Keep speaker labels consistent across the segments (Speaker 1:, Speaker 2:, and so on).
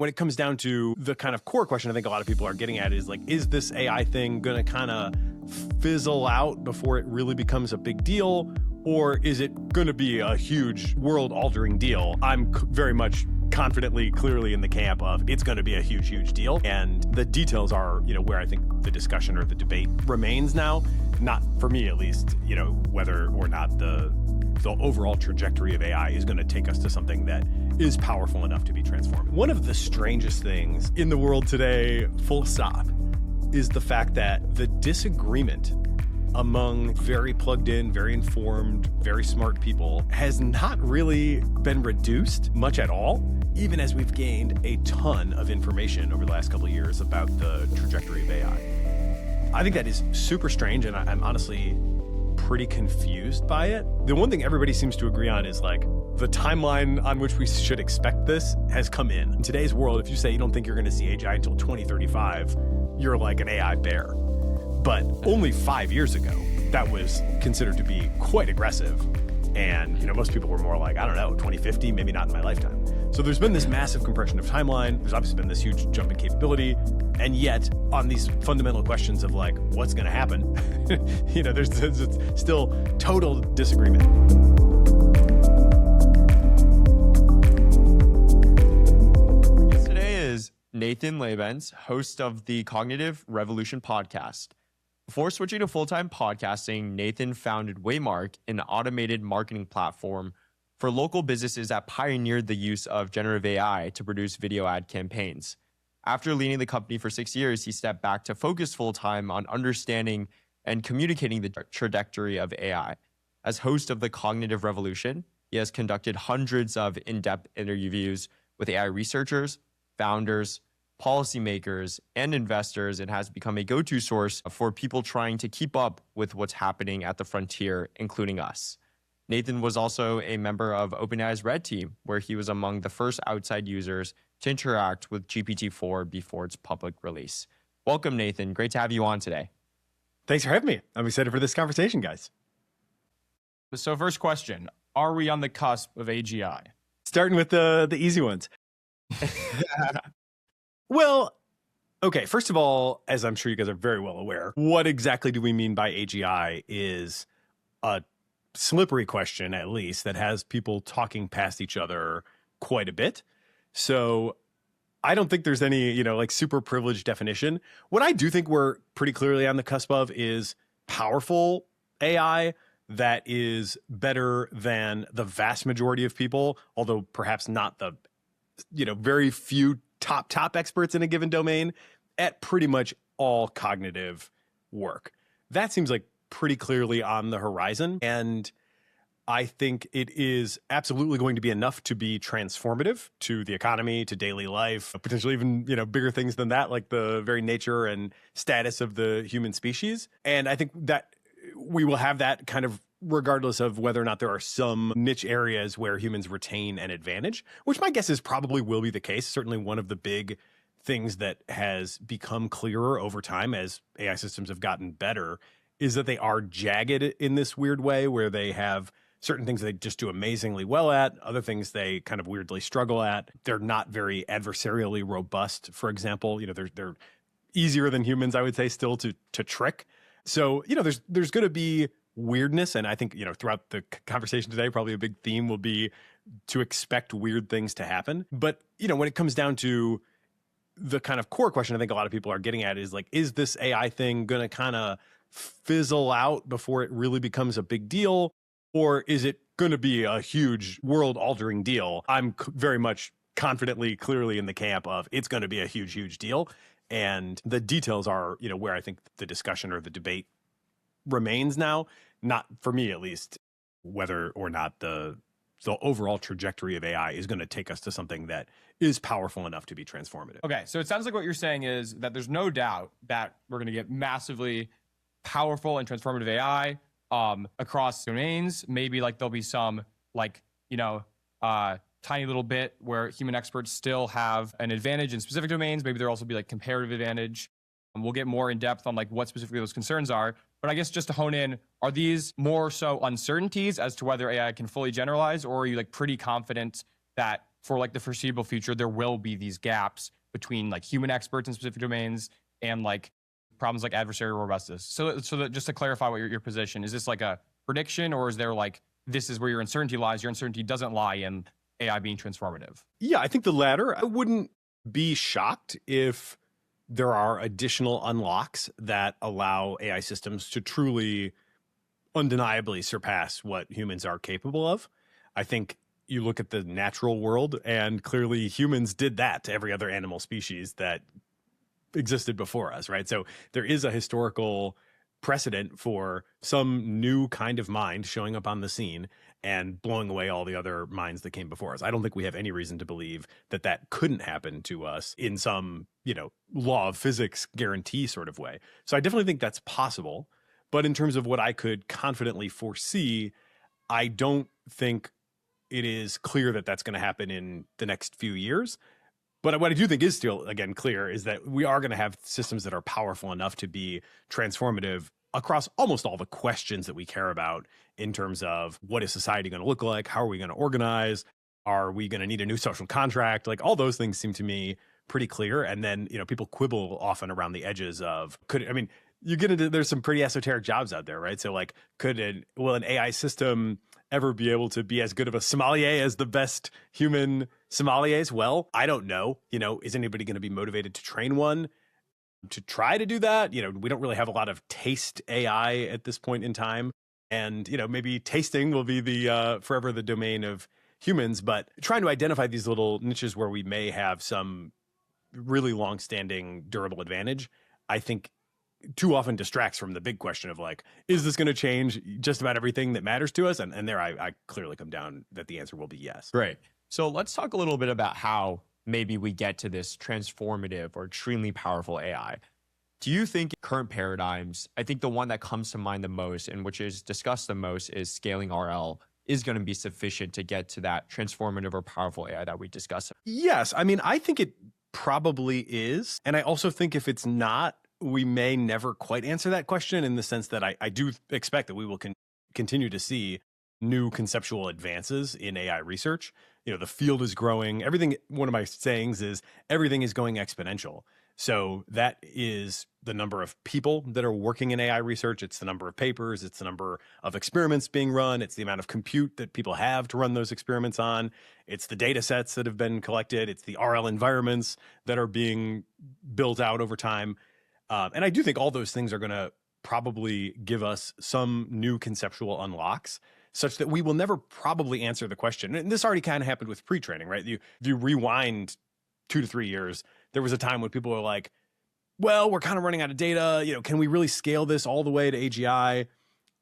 Speaker 1: When it comes down to the kind of core question I think a lot of people are getting at is like, is this AI thing going to kind of fizzle out before it really becomes a big deal? Or is it going to be a huge world-altering deal? I'm very much confidently, clearly in the camp of it's going to be a huge, huge deal. And the details are, where I think the discussion or the debate remains now. Not for me, at least, whether or not the overall trajectory of AI is going to take us to something that is powerful enough to be transformative. One of the strangest things in the world today, full stop, is the fact that the disagreement among very plugged in, very informed, very smart people has not really been reduced much at all, even as we've gained a ton of information over the last couple of years about the trajectory of AI. I think that is super strange, and I'm honestly pretty confused by it. The one thing everybody seems to agree on is like the timeline on which we should expect this has come in. In today's world, if you say you don't think you're going to see AI until 2035, you're like an AI bear. But only 5 years ago, that was considered to be quite aggressive. And, most people were more like, I don't know, 2050, maybe not in my lifetime. So there's been this massive compression of timeline. There's obviously been this huge jump in capability. And yet, on these fundamental questions of like, what's going to happen, there's still total disagreement.
Speaker 2: Today is Nathan Labenz, host of the Cognitive Revolution podcast. Before switching to full-time podcasting, Nathan founded Waymark, an automated marketing platform for local businesses that pioneered the use of generative AI to produce video ad campaigns. After leading the company for 6 years, he stepped back to focus full-time on understanding and communicating the trajectory of AI. As host of the Cognitive Revolution, he has conducted hundreds of in-depth interviews with AI researchers, founders, policymakers, and investors, and has become a go-to source for people trying to keep up with what's happening at the frontier, including us. Nathan was also a member of OpenAI's Red Team, where he was among the first outside users to interact with GPT-4 before its public release. Welcome, Nathan. Great to have you on today.
Speaker 1: Thanks for having me. I'm excited for this conversation, guys.
Speaker 3: So first question, are we on the cusp of AGI?
Speaker 1: Starting with the easy ones. Well, okay, first of all, as I'm sure you guys are very well aware, what exactly do we mean by AGI is a slippery question, at least, that has people talking past each other quite a bit. So I don't think there's any, super privileged definition. What I do think we're pretty clearly on the cusp of is powerful AI that is better than the vast majority of people, although perhaps not the, very few top experts in a given domain at pretty much all cognitive work. That seems like pretty clearly on the horizon. And I think it is absolutely going to be enough to be transformative to the economy, to daily life, potentially even, bigger things than that, like the very nature and status of the human species. And I think that we will have that kind of regardless of whether or not there are some niche areas where humans retain an advantage, which my guess is probably will be the case. Certainly one of the big things that has become clearer over time as AI systems have gotten better is that they are jagged in this weird way where they have certain things they just do amazingly well at, other things they kind of weirdly struggle at. They're not very adversarially robust, for example. They're easier than humans, I would say, still to trick. So, there's going to be weirdness. And I think, throughout the conversation today, probably a big theme will be to expect weird things to happen. But, when it comes down to the kind of core question I think a lot of people are getting at is like, is this AI thing going to kind of fizzle out before it really becomes a big deal? Or is it going to be a huge world-altering deal? I'm very much confidently, clearly in the camp of it's going to be a huge, huge deal. And the details are, where I think the discussion or the debate remains now. Not for me, at least, whether or not the overall trajectory of AI is going to take us to something that is powerful enough to be transformative.
Speaker 3: Okay, so it sounds like what you're saying is that there's no doubt that we're going to get massively powerful and transformative AI across domains. Maybe like there'll be some tiny little bit where human experts still have an advantage in specific domains. Maybe there'll also be like comparative advantage. We'll get more in depth on like what specifically those concerns are. But I guess just to hone in, are these more so uncertainties as to whether AI can fully generalize, or are you like pretty confident that for like the foreseeable future, there will be these gaps between like human experts in specific domains and like problems like adversarial robustness. So that just to clarify what your position, is this like a prediction, or is there like, this is where your uncertainty lies? Your uncertainty doesn't lie in AI being transformative.
Speaker 1: Yeah, I think the latter. I wouldn't be shocked if there are additional unlocks that allow AI systems to truly undeniably surpass what humans are capable of. I think you look at the natural world, and clearly humans did that to every other animal species that existed before us, right? So there is a historical precedent for some new kind of mind showing up on the scene and blowing away all the other minds that came before us. I don't think we have any reason to believe that that couldn't happen to us in some, law of physics guarantee sort of way. So I definitely think that's possible. But in terms of what I could confidently foresee, I don't think it is clear that that's going to happen in the next few years. But what I do think is still, again, clear is that we are going to have systems that are powerful enough to be transformative across almost all the questions that we care about in terms of what is society going to look like? How are we going to organize? Are we going to need a new social contract? Like, all those things seem to me pretty clear. And then, people quibble often around the edges of, you get into, there's some pretty esoteric jobs out there, right? So like, will an AI system ever be able to be as good of a sommelier as the best human sommeliers? Well, I don't know. Is anybody going to be motivated to train one to try to do that? We don't really have a lot of taste AI at this point in time. And, maybe tasting will be the forever the domain of humans, but trying to identify these little niches where we may have some really long-standing durable advantage, I think too often distracts from the big question of like, is this going to change just about everything that matters to us? And there I clearly come down that the answer will be yes.
Speaker 2: Great. So let's talk a little bit about how maybe we get to this transformative or extremely powerful AI. Do you think current paradigms, I think the one that comes to mind the most and which is discussed the most is scaling RL, is going to be sufficient to get to that transformative or powerful AI that we discussed?
Speaker 1: Yes. I think it probably is. And I also think if it's not, we may never quite answer that question, in the sense that I do expect that we will continue to see new conceptual advances in AI research. The field is growing. One of my sayings is everything is going exponential. So that is the number of people that are working in AI research. It's the number of papers. It's the number of experiments being run. It's the amount of compute that people have to run those experiments on. It's the data sets that have been collected. It's the RL environments that are being built out over time. And I do think all those things are going to probably give us some new conceptual unlocks, such that we will never probably answer the question. And this already kind of happened with pre-training, right? If you rewind 2 to 3 years, there was a time when people were like, well, we're kind of running out of data. Can we really scale this all the way to AGI?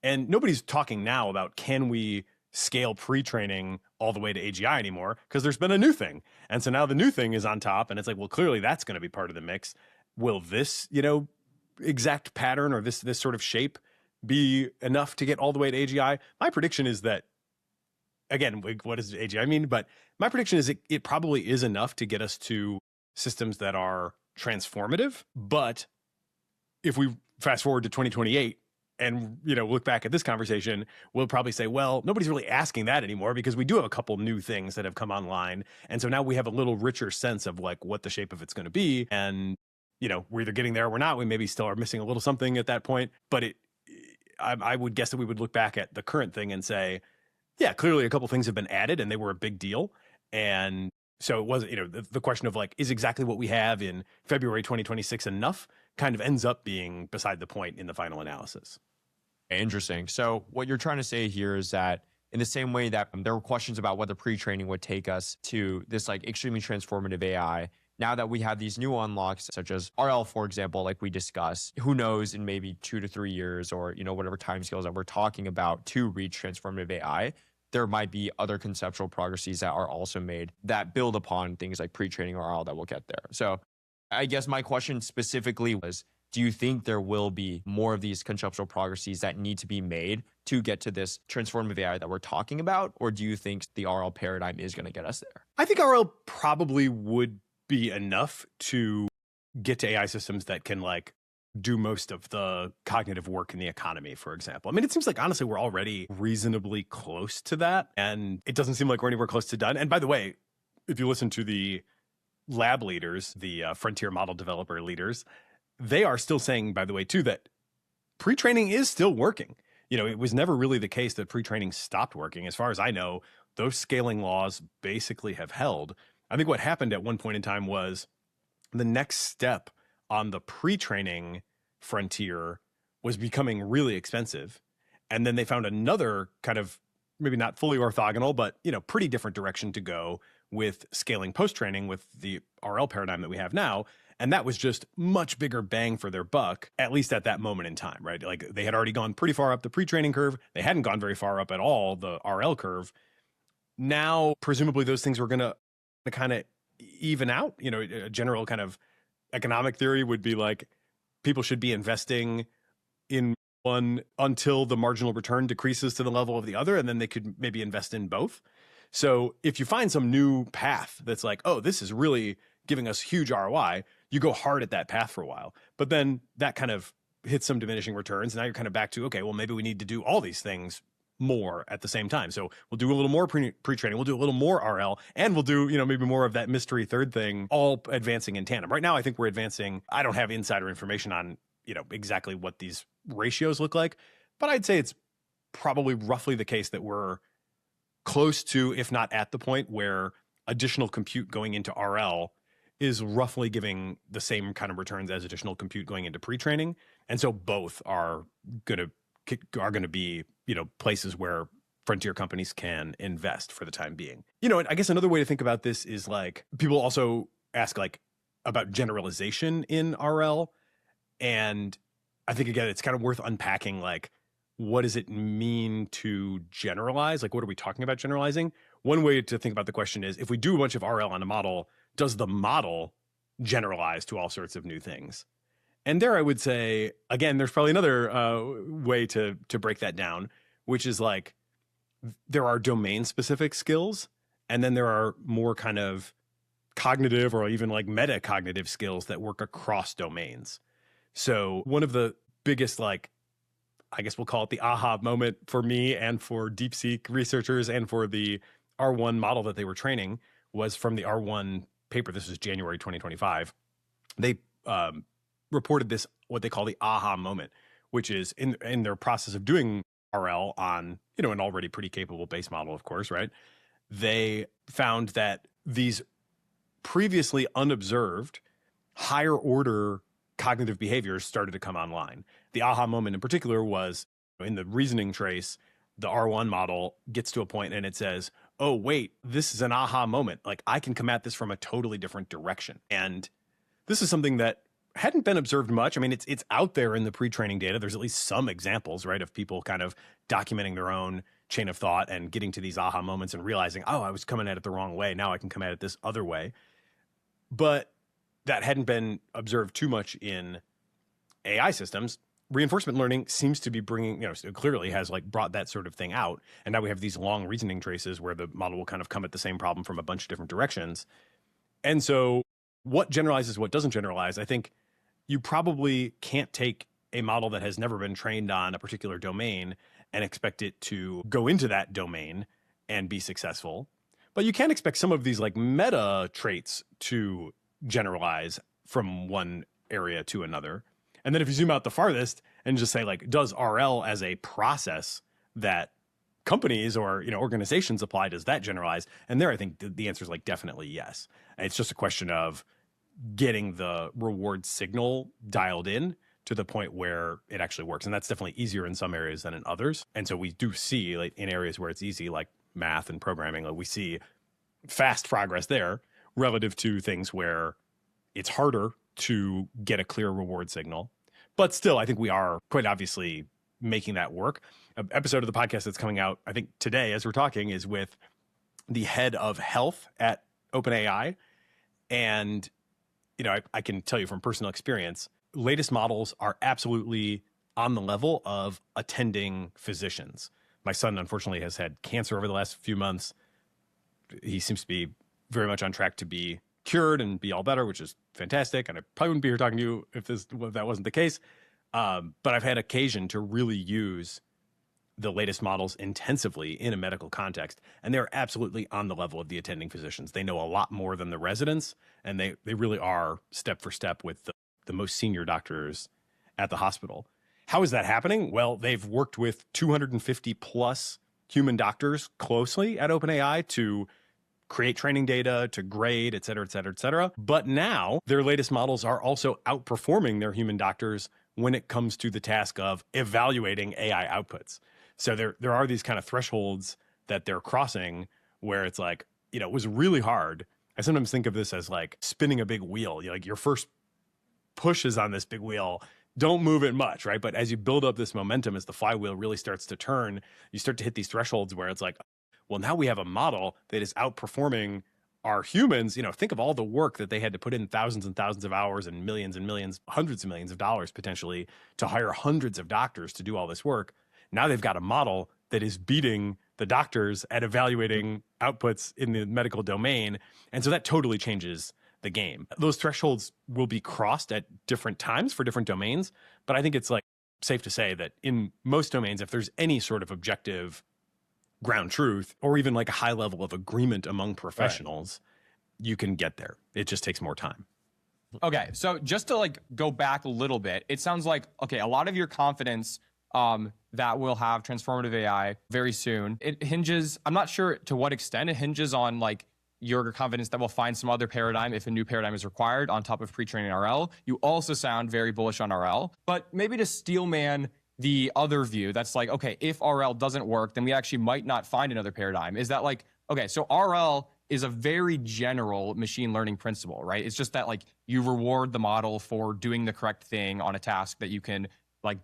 Speaker 1: And nobody's talking now about, can we scale pre-training all the way to AGI anymore? Because there's been a new thing. And so now the new thing is on top, and it's like, well, clearly that's going to be part of the mix. Will this, exact pattern or this sort of shape be enough to get all the way to AGI? My prediction is that, again, what does AGI mean? But my prediction is it probably is enough to get us to systems that are transformative. But if we fast forward to 2028 and, look back at this conversation, we'll probably say, well, nobody's really asking that anymore, because we do have a couple new things that have come online. And so now we have a little richer sense of like what the shape of it's going to be. And, we're either getting there or we're not. We maybe still are missing a little something at that point. But I would guess that we would look back at the current thing and say, yeah, clearly a couple things have been added and they were a big deal. And so it wasn't, the question of like, is exactly what we have in February 2026 enough, kind of ends up being beside the point in the final analysis.
Speaker 2: Interesting. So what you're trying to say here is that in the same way that there were questions about whether pre-training would take us to this like extremely transformative AI, now that we have these new unlocks, such as RL, for example, like we discussed, who knows in maybe 2 to 3 years or, whatever timescales that we're talking about to reach transformative AI, there might be other conceptual progresses that are also made that build upon things like pre-training or RL that will get there. So I guess my question specifically was, do you think there will be more of these conceptual progresses that need to be made to get to this transformative AI that we're talking about? Or do you think the RL paradigm is going to get us there?
Speaker 1: I think RL probably would be enough to get to AI systems that can like do most of the cognitive work in the economy, for example. It seems like honestly we're already reasonably close to that, and it doesn't seem like we're anywhere close to done. And by the way, if you listen to the lab leaders, the frontier model developer leaders, they are still saying, by the way, too, that pre-training is still working. It was never really the case that pre-training stopped working. As far as I know, those scaling laws basically have held. I think what happened at one point in time was the next step on the pre-training frontier was becoming really expensive. And then they found another kind of maybe not fully orthogonal, but pretty different direction to go with scaling post-training with the RL paradigm that we have now. And that was just much bigger bang for their buck, at least at that moment in time, right? Like they had already gone pretty far up the pre-training curve. They hadn't gone very far up at all the RL curve. Now, presumably those things were going to kind of even out. A general kind of economic theory would be like people should be investing in one until the marginal return decreases to the level of the other, and then they could maybe invest in both. So if you find some new path that's like, oh, this is really giving us huge ROI, you go hard at that path for a while. But then that kind of hits some diminishing returns. Now you're kind of back to, okay, well, maybe we need to do all these things more at the same time. So we'll do a little more pre-training, we'll do a little more RL, and we'll do, maybe more of that mystery third thing, all advancing in tandem. Right now, I think we're advancing. I don't have insider information on, exactly what these ratios look like, but I'd say it's probably roughly the case that we're close to, if not at the point where additional compute going into RL is roughly giving the same kind of returns as additional compute going into pre-training. And so both are going to be, places where frontier companies can invest for the time being. And I guess another way to think about this is like people also ask like about generalization in RL. And I think, again, it's kind of worth unpacking, like, what does it mean to generalize? Like, what are we talking about generalizing? One way to think about the question is, if we do a bunch of RL on a model, does the model generalize to all sorts of new things? And there I would say, again, there's probably another way to break that down, which is like, there are domain-specific skills, and then there are more kind of cognitive or even like meta-cognitive skills that work across domains. So one of the biggest, like, I guess we'll call it the aha moment for me and for DeepSeek researchers and for the R1 model that they were training was from the R1 paper. This was January 2025. They reported this, what they call the aha moment, which is in their process of doing RL on, an already pretty capable base model, of course, right? They found that these previously unobserved higher order cognitive behaviors started to come online. The aha moment in particular was in the reasoning trace, the R1 model gets to a point and it says, oh, wait, this is an aha moment. Like I can come at this from a totally different direction. And this is something that hadn't been observed much. I mean, it's out there in the pre-training data. There's at least some examples, right, of people kind of documenting their own chain of thought and getting to these aha moments and realizing, oh, I was coming at it the wrong way. Now I can come at it this other way. But that hadn't been observed too much in AI systems. Reinforcement learning seems to be bringing, clearly has like brought that sort of thing out. And now we have these long reasoning traces where the model will kind of come at the same problem from a bunch of different directions. And so what generalizes, what doesn't generalize, I think you probably can't take a model that has never been trained on a particular domain and expect it to go into that domain and be successful. But you can expect some of these like meta traits to generalize from one area to another. And then if you zoom out the farthest and just say like, does RL as a process that companies or organizations apply, does that generalize? And there I think the answer is like definitely yes. It's just a question of getting the reward signal dialed in to the point where it actually works. And that's definitely easier in some areas than in others. And so we do see like in areas where it's easy, like math and programming, like we see fast progress there relative to things where it's harder to get a clear reward signal. But still, I think we are quite obviously making that work. An episode of the podcast that's coming out, I think today as we're talking, is with the head of health at OpenAI. And, I can tell you from personal experience, latest models are absolutely on the level of attending physicians. My son, unfortunately, has had cancer over the last few months. He seems to be very much on track to be cured and be all better, which is fantastic. And I probably wouldn't be here talking to you if that wasn't the case. But I've had occasion to really use the latest models intensively in a medical context, and they're absolutely on the level of the attending physicians. They know a lot more than the residents, and they really are step for step with the most senior doctors at the hospital. How is that happening? Well, they've worked with 250 plus human doctors closely at OpenAI to create training data, to grade, et cetera, et cetera, et cetera. But now their latest models are also outperforming their human doctors when it comes to the task of evaluating AI outputs. So there are these kind of thresholds that they're crossing where it's like, you know, it was really hard. I sometimes think of this as like spinning a big wheel. Like your first pushes on this big wheel, don't move it much, right? But as you build up this momentum, as the flywheel really starts to turn, you start to hit these thresholds where it's like, well, now we have a model that is outperforming our humans. You know, think of all the work that they had to put in, thousands and thousands of hours and millions, hundreds of millions of dollars potentially to hire hundreds of doctors to do all this work. Now they've got a model that is beating the doctors at evaluating outputs in the medical domain. And so that totally changes the game. Those thresholds will be crossed at different times for different domains. But I think it's like safe to say that in most domains, if there's any sort of objective ground truth or even like a high level of agreement among professionals, you can get there. It just takes more time.
Speaker 3: Okay, so just to like go back a little bit, it sounds like, okay, a lot of your confidence that we'll have transformative AI very soon, it hinges, I'm not sure to what extent it hinges on like your confidence that we'll find some other paradigm if a new paradigm is required on top of pre-training RL. You also sound very bullish on RL, but maybe to steelman the other view that's like, okay, if RL doesn't work, then we actually might not find another paradigm. Is that like, okay, so RL is a very general machine learning principle, right? It's just that like you reward the model for doing the correct thing on a task that you can like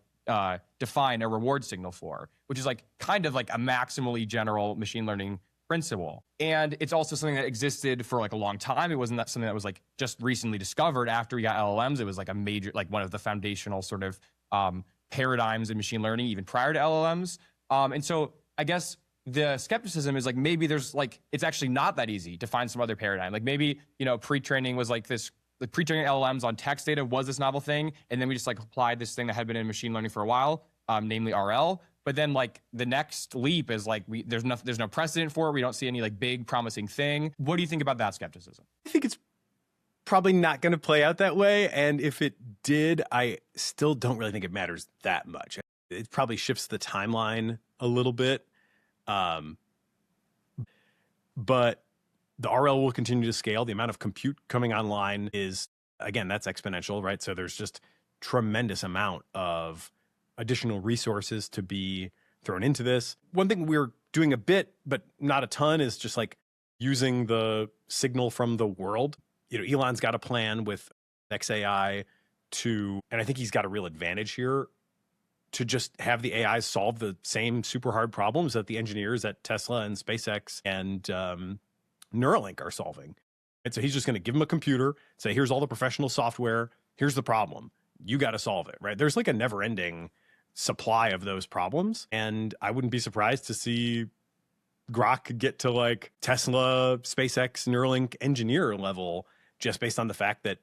Speaker 3: define a reward signal for, which is like kind of like a maximally general machine learning principle. And it's also something that existed for like a long time. It wasn't that something that was like just recently discovered after we got LLMs. It was like a major, like one of the foundational sort of paradigms in machine learning even prior to LLMs. And so I guess the skepticism is like, maybe there's like, it's actually not that easy to find some other paradigm. Like maybe, you know, pre-training was like this, the pre-training LLMs on text data was this novel thing. And then we just like applied this thing that had been in machine learning for a while, namely RL. But then like the next leap is like, there's no precedent for it. We don't see any like big promising thing. What do you think about that skepticism?
Speaker 1: I think it's probably not going to play out that way. And if it did, I still don't really think it matters that much. It probably shifts the timeline a little bit. But the RL will continue to scale. The amount of compute coming online is, again, that's exponential, right? So there's just tremendous amount of additional resources to be thrown into this. One thing we're doing a bit, but not a ton, is just like using the signal from the world. You know, Elon's got a plan with XAI to, and I think he's got a real advantage here, to just have the AIs solve the same super hard problems that the engineers at Tesla and SpaceX and Neuralink are solving. And so he's just going to give them a computer, say, here's all the professional software, here's the problem, you got to solve it, right? There's like a never ending supply of those problems. And I wouldn't be surprised to see Grok get to like Tesla, SpaceX, Neuralink engineer level, just based on the fact that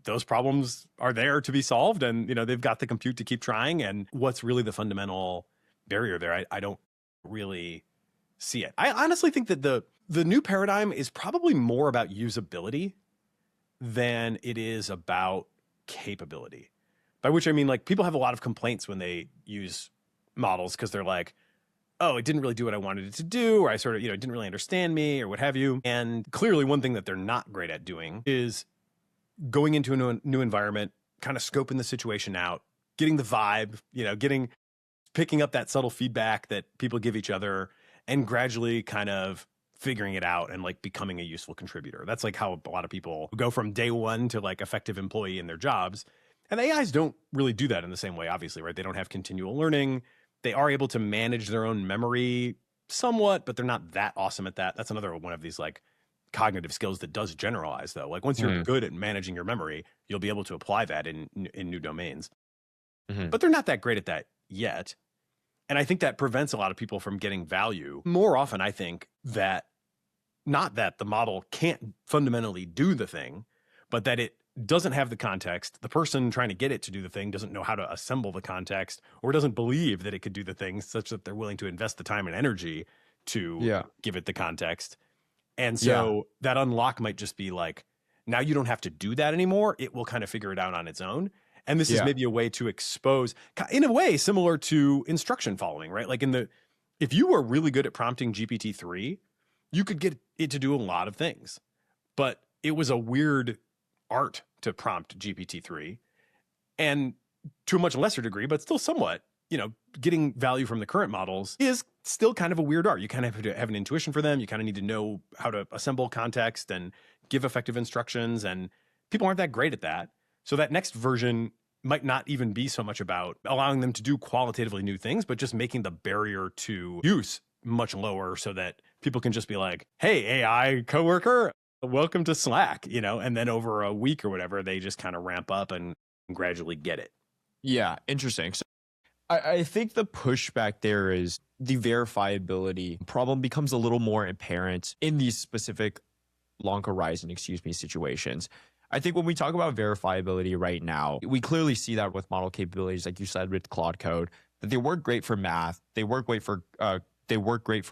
Speaker 1: those problems are there to be solved. And, you know, they've got the compute to keep trying. And what's really the fundamental barrier there? I don't really see it. I honestly think that the new paradigm is probably more about usability than it is about capability. By which I mean, like, people have a lot of complaints when they use models because they're like, oh, it didn't really do what I wanted it to do, or I sort of, you know, it didn't really understand me, or what have you. And clearly one thing that they're not great at doing is going into a new environment, kind of scoping the situation out, getting the vibe, you know, picking up that subtle feedback that people give each other, and gradually kind of figuring it out and like becoming a useful contributor. That's like how a lot of people go from day one to like effective employee in their jobs. And AIs don't really do that in the same way, obviously, right? They don't have continual learning. They are able to manage their own memory somewhat, but they're not that awesome at that. That's another one of these like cognitive skills that does generalize, though. Like once you're good at managing your memory, you'll be able to apply that in new domains. But they're not that great at that yet. And I think that prevents a lot of people from getting value. More often, I think that not that the model can't fundamentally do the thing, but that it doesn't have the context. The person trying to get it to do the thing doesn't know how to assemble the context, or doesn't believe that it could do the thing such that they're willing to invest the time and energy to give it the context. And so that unlock might just be like, now you don't have to do that anymore. It will kind of figure it out on its own. And this is maybe a way to expose, in a way similar to instruction following, right? Like if you were really good at prompting GPT-3, you could get it to do a lot of things, but it was a weird art to prompt GPT-3, and to a much lesser degree, but still somewhat, getting value from the current models is still kind of a weird art. You kind of have to have an intuition for them. You kind of need to know how to assemble context and give effective instructions, and people aren't that great at that. So that next version might not even be so much about allowing them to do qualitatively new things, but just making the barrier to use much lower so that people can just be like, hey, AI coworker, welcome to Slack, and then over a week or whatever, they just kind of ramp up and gradually get it.
Speaker 2: Yeah, interesting. So I think the pushback there is the verifiability problem becomes a little more apparent in these specific long horizon, situations. I think when we talk about verifiability right now, we clearly see that with model capabilities, like you said, with Claude Code, that they work great for math, they work great for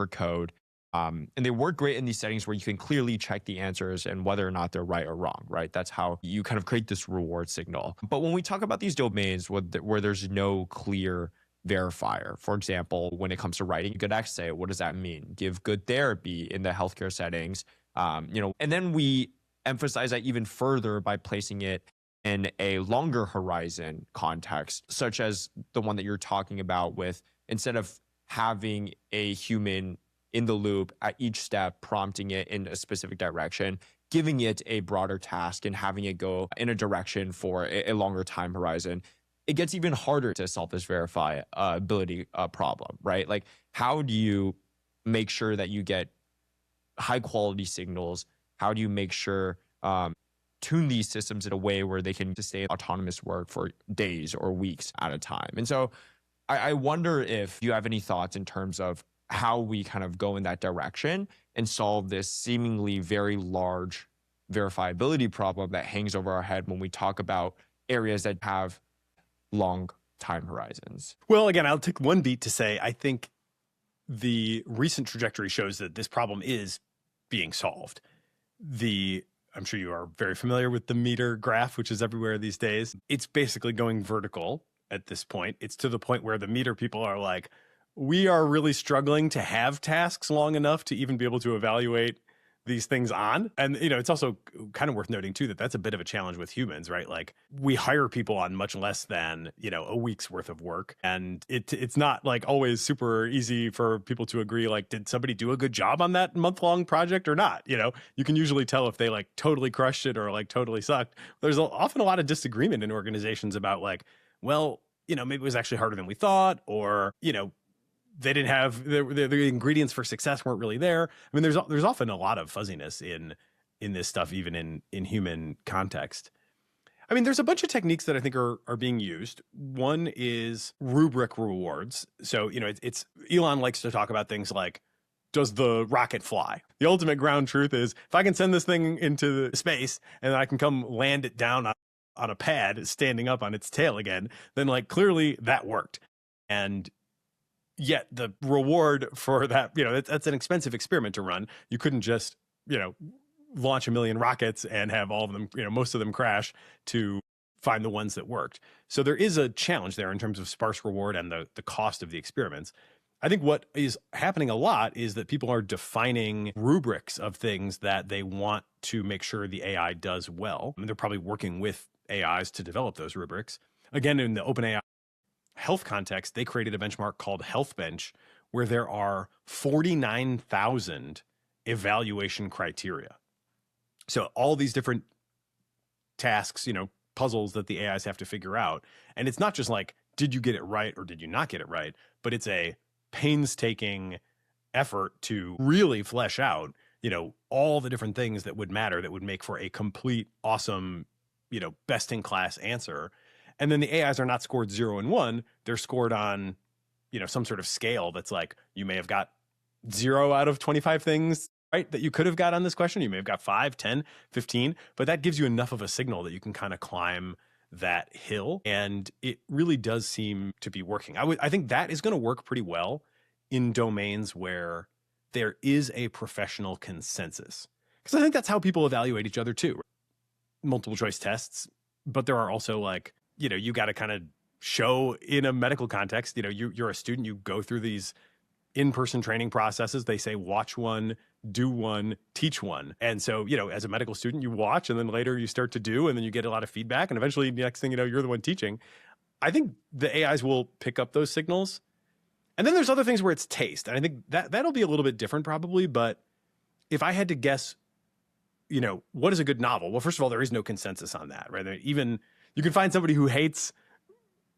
Speaker 2: code, and they work great in these settings where you can clearly check the answers and whether or not they're right or wrong, right? That's how you kind of create this reward signal. But when we talk about these domains where there's no clear verifier, for example, when it comes to writing good essay, what does that mean? Give good therapy in the healthcare settings, and then we emphasize that even further by placing it in a longer horizon context, such as the one that you're talking about with, instead of having a human in the loop at each step, prompting it in a specific direction, giving it a broader task and having it go in a direction for a longer time horizon, it gets even harder to solve this verifiability problem, right? Like, how do you make sure that you get high quality signals? How do you make sure tune these systems in a way where they can sustain autonomous work for days or weeks at a time? And so I wonder if you have any thoughts in terms of how we kind of go in that direction and solve this seemingly very large verifiability problem that hangs over our head when we talk about areas that have long time horizons.
Speaker 1: Well, again, I'll take one beat to say, I think the recent trajectory shows that this problem is being solved. I'm sure you are very familiar with the meter graph, which is everywhere these days. It's basically going vertical at this point. It's to the point where the meter people are like, we are really struggling to have tasks long enough to even be able to evaluate these things on. And, it's also kind of worth noting too, that that's a bit of a challenge with humans, right? Like, we hire people on much less than, a week's worth of work. And it's not like always super easy for people to agree, like, did somebody do a good job on that month-long project or not? You can usually tell if they like totally crushed it or like totally sucked. There's often a lot of disagreement in organizations about like, well, maybe it was actually harder than we thought, or, they didn't have the ingredients for success weren't really there. I mean, there's often a lot of fuzziness in this stuff, even in human context. I mean, there's a bunch of techniques that I think are being used. One is rubric rewards. So, it's Elon likes to talk about things like, does the rocket fly? The ultimate ground truth is, if I can send this thing into space and I can come land it down on a pad standing up on its tail again, then like clearly that worked. And yet the reward for that, that's an expensive experiment to run. You couldn't just, launch 1 million rockets and have all of them, most of them crash to find the ones that worked. So there is a challenge there in terms of sparse reward and the cost of the experiments. I think what is happening a lot is that people are defining rubrics of things that they want to make sure the AI does well. I mean, they're probably working with AIs to develop those rubrics. Again, in the OpenAI health context, they created a benchmark called Health Bench, where there are 49,000 evaluation criteria. So all these different tasks, puzzles that the AIs have to figure out. And it's not just like, did you get it right or did you not get it right? But it's a painstaking effort to really flesh out, all the different things that would matter, that would make for a complete, awesome, best in class answer. And then the AIs are not scored 0 and 1. They're scored on, some sort of scale that's like, you may have got 0 out of 25 things right, that you could have got on this question. You may have got 5, 10, 15, but that gives you enough of a signal that you can kind of climb that hill. And it really does seem to be working. I think that is going to work pretty well in domains where there is a professional consensus. Because I think that's how people evaluate each other too. Multiple choice tests, but there are also like, you got to kind of show in a medical context, you're a student, you go through these in-person training processes. They say, watch one, do one, teach one. And so, as a medical student, you watch and then later you start to do, and then you get a lot of feedback. And eventually the next thing you know, you're the one teaching. I think the AIs will pick up those signals. And then there's other things where it's taste. And I think that'll be a little bit different probably. But if I had to guess, what is a good novel? Well, first of all, there is no consensus on that, right? Even you can find somebody who hates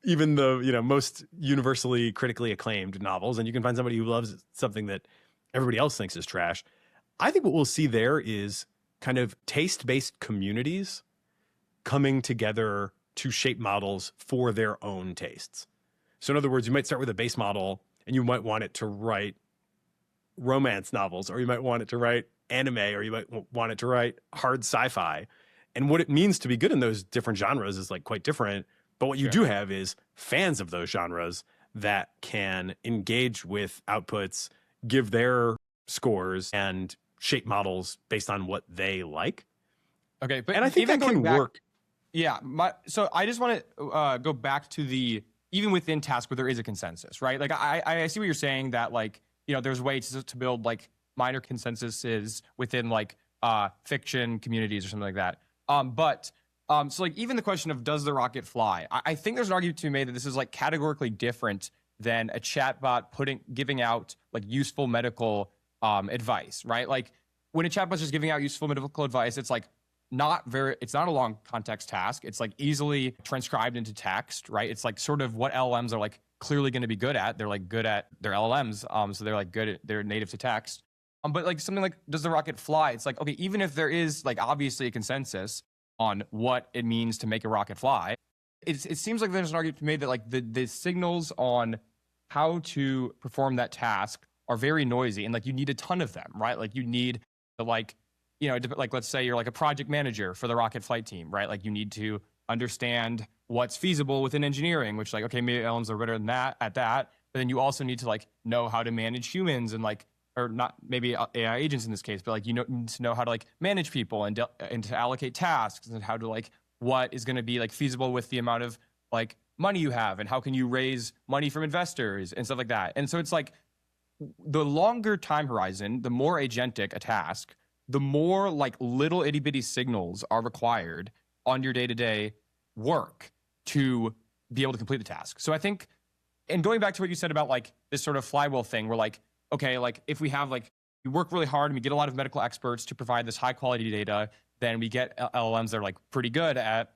Speaker 1: even the, most universally critically acclaimed novels, and you can find somebody who loves something that everybody else thinks is trash. I think what we'll see there is kind of taste-based communities coming together to shape models for their own tastes. So in other words, you might start with a base model and you might want it to write romance novels, or you might want it to write anime, or you might want it to write hard sci-fi. And what it means to be good in those different genres is like quite different. But what you do have is fans of those genres that can engage with outputs, give their scores, and shape models based on what they like.
Speaker 3: Okay, but
Speaker 1: and I think that can work.
Speaker 3: Yeah, so I just want to go back to even within task where there is a consensus, right? Like I see what you're saying, that like, there's ways to build like minor consensuses within like fiction communities or something like that. So like even the question of does the rocket fly? I think there's an argument to be made that this is like categorically different than a chatbot giving out like useful medical advice, right? Like when a chatbot's just giving out useful medical advice, it's like it's not a long context task. It's like easily transcribed into text, right? It's like sort of what LLMs are like clearly going to be good at. They're like good at their LLMs. So they're like they're native to text. But like something like, does the rocket fly? It's like, okay, even if there is like obviously a consensus on what it means to make a rocket fly, it seems like there's an argument to be made that like the signals on how to perform that task are very noisy, and like you need a ton of them, right? Like you need to like, like let's say you're like a project manager for the rocket flight team, right? Like you need to understand what's feasible within engineering, which like, okay, maybe LLMs are better than that at that, but then you also need to like know how to manage humans and like, or not maybe AI agents in this case, but like need to know how to like manage people and to allocate tasks, and how to like what is going to be like feasible with the amount of like money you have, and how can you raise money from investors and stuff like that. And so it's like the longer time horizon, the more agentic a task, the more like little itty bitty signals are required on your day-to-day work to be able to complete the task. So I think, and going back to what you said about like this sort of flywheel thing, where like, okay, like if we have like, we work really hard and we get a lot of medical experts to provide this high quality data, then we get LLMs that are like pretty good at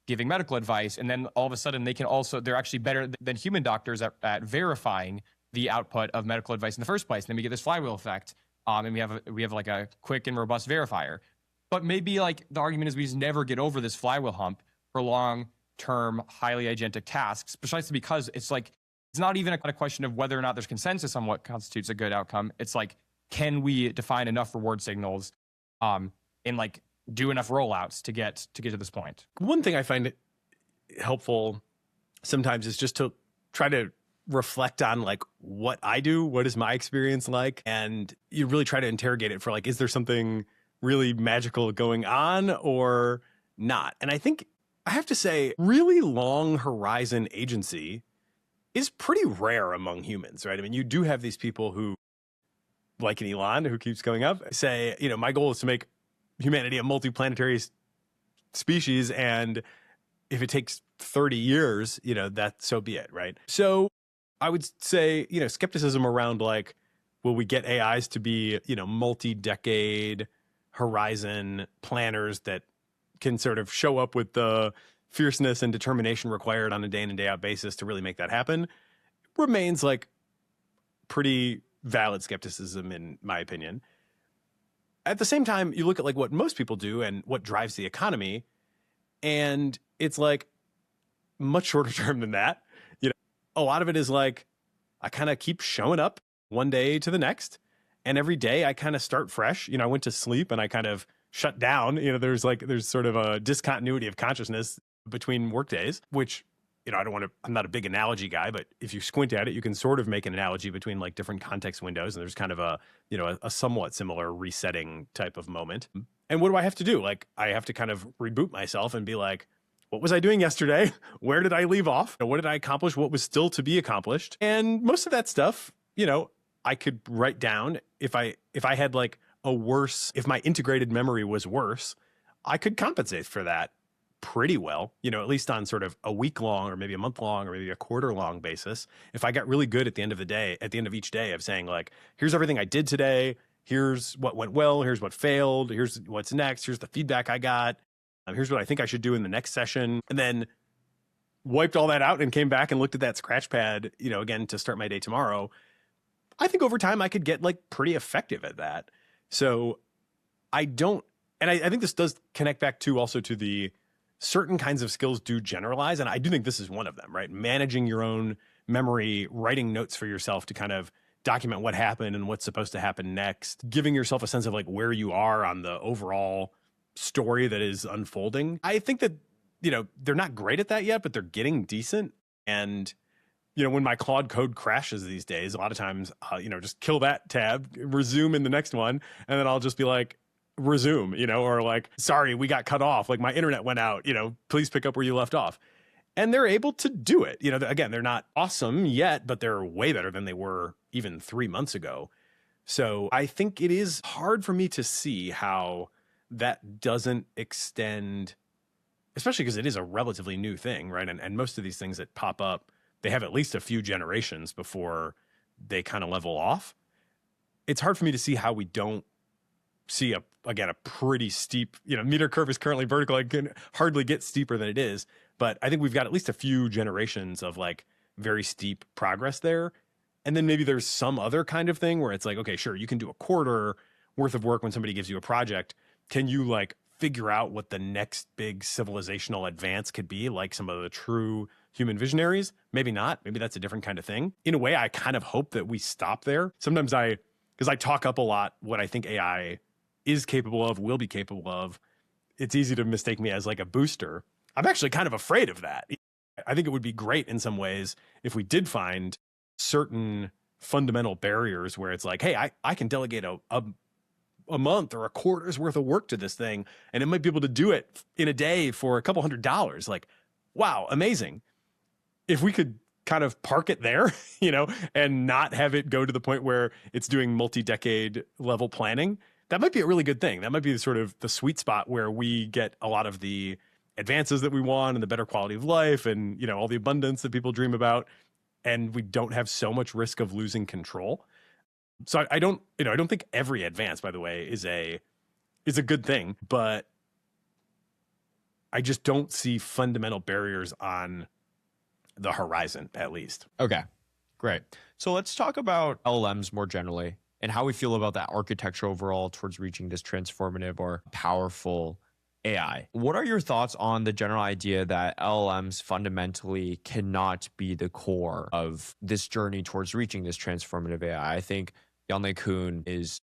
Speaker 3: giving medical advice. And then all of a sudden they're actually better than human doctors at verifying the output of medical advice in the first place. And then we get this flywheel effect. And we have like a quick and robust verifier. But maybe like the argument is we just never get over this flywheel hump for long-term, highly agentic tasks, precisely because it's like, it's not even a question of whether or not there's consensus on what constitutes a good outcome. It's like, can we define enough reward signals and like do enough rollouts to get to this point?
Speaker 1: One thing I find helpful sometimes is just to try to reflect on like what I do, what is my experience like, and you really try to interrogate it for like, is there something really magical going on or not? And I think I have to say, really long horizon agency is pretty rare among humans, right? I mean, you do have these people who, like an Elon who keeps going up, say, my goal is to make humanity a multiplanetary species, and if it takes 30 years, that so be it, right? So I would say, skepticism around like, will we get AIs to be, multi-decade horizon planners that can sort of show up with the fierceness and determination required on a day in and day out basis to really make that happen, remains like pretty valid skepticism in my opinion. At the same time, you look at like what most people do and what drives the economy, and it's like much shorter term than that. A lot of it is like, I kind of keep showing up one day to the next, And every day I kind of start fresh. I went to sleep and I kind of shut down. There's sort of a discontinuity of consciousness between work days, which, I'm not a big analogy guy, but if you squint at it, you can sort of make an analogy between like different context windows. And there's kind of a somewhat similar resetting type of moment. And what do I have to do? Like, I have to kind of reboot myself and be like, what was I doing yesterday? Where did I leave off? What did I accomplish? What was still to be accomplished? And most of that stuff, I could write down. If I had like if my integrated memory was worse, I could compensate for that pretty well, at least on sort of a week long or maybe a month long or maybe a quarter long basis. If I got really good at the end of each day of saying like, here's everything I did today. Here's what went well. Here's what failed. Here's what's next. Here's the feedback I got. Here's what I think I should do in the next session. And then wiped all that out and came back and looked at that scratch pad, again, to start my day tomorrow. I think over time I could get like pretty effective at that. So I think this does connect back to also to the certain kinds of skills do generalize. And I do think this is one of them, right? Managing your own memory, writing notes for yourself to kind of document what happened and what's supposed to happen next, giving yourself a sense of like where you are on the overall story that is unfolding. I think that, they're not great at that yet, but they're getting decent. And, when my Claude code crashes these days, a lot of times, just kill that tab, resume in the next one. And then I'll just be like, resume, or like, sorry, we got cut off. Like my internet went out, please pick up where you left off. And they're able to do it. Again, they're not awesome yet, but they're way better than they were even 3 months ago. So I think it is hard for me to see how that doesn't extend, especially because it is a relatively new thing, right? And most of these things that pop up, they have at least a few generations before they kind of level off. It's hard for me to see how we don't see a pretty steep, meter curve is currently vertical. It can hardly get steeper than it is. But I think we've got at least a few generations of like very steep progress there. And then maybe there's some other kind of thing where it's like, okay, sure, you can do a quarter worth of work when somebody gives you a project. Can you like figure out what the next big civilizational advance could be, like some of the true human visionaries? Maybe not. Maybe that's a different kind of thing. In a way, I kind of hope that we stop there. Sometimes because I talk up a lot what I think AI is capable of, will be capable of, it's easy to mistake me as like a booster. I'm actually kind of afraid of that. I think it would be great in some ways if we did find certain fundamental barriers where it's like, hey, I can delegate a month or a quarter's worth of work to this thing, and it might be able to do it in a day for a couple $100. Like, wow, amazing. If we could kind of park it there, and not have it go to the point where it's doing multi-decade level planning, that might be a really good thing. That might be sort of the sweet spot where we get a lot of the advances that we want and the better quality of life and, all the abundance that people dream about. And we don't have so much risk of losing control. So I don't think every advance, by the way, is a good thing, but I just don't see fundamental barriers on the horizon, at least.
Speaker 2: Okay, great. So let's talk about LLMs more generally and how we feel about that architecture overall towards reaching this transformative or powerful AI. What are your thoughts on the general idea that LLMs fundamentally cannot be the core of this journey towards reaching this transformative AI? I think Yanle Kuhn is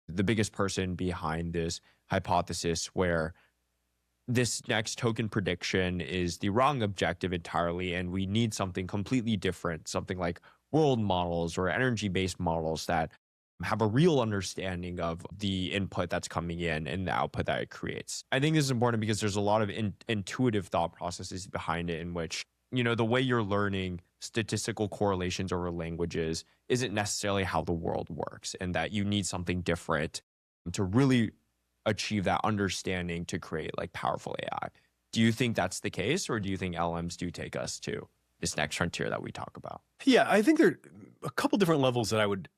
Speaker 2: the biggest person behind this hypothesis where this next token prediction is the wrong objective entirely, and we need something completely different, something like world models or energy-based models that have a real understanding of the input that's coming in and the output that it creates. I think this is important because there's a lot of intuitive thought processes behind it in which, the way you're learning statistical correlations over languages isn't necessarily how the world works, and that you need something different to really achieve that understanding to create like powerful AI. Do you think that's the case, or do you think LMs do take us to this next frontier that we talk about?
Speaker 1: Yeah, I think there are a couple different levels that I would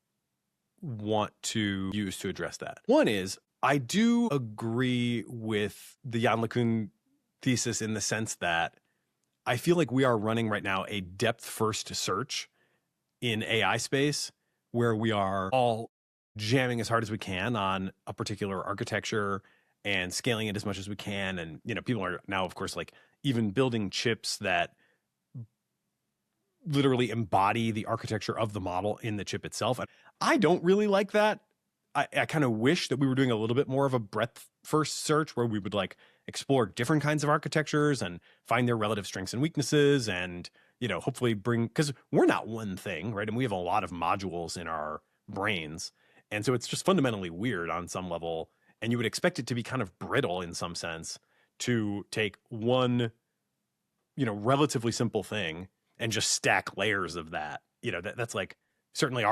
Speaker 1: want to use to address that. One is, I do agree with the Yanle Kuhn thesis in the sense that I feel like we are running right now a depth-first search in AI space where we are all jamming as hard as we can on a particular architecture and scaling it as much as we can. And, people are now, of course, like even building chips that literally embody the architecture of the model in the chip itself. I don't really like that I kind of wish that we were doing a little bit more of a breadth first search where we would like explore different kinds of architectures and find their relative strengths and weaknesses and, hopefully because we're not one thing, right? And we have a lot of modules in our brains. And so it's just fundamentally weird on some level. And you would expect it to be kind of brittle in some sense to take one, relatively simple thing and just stack layers of that. That's like certainly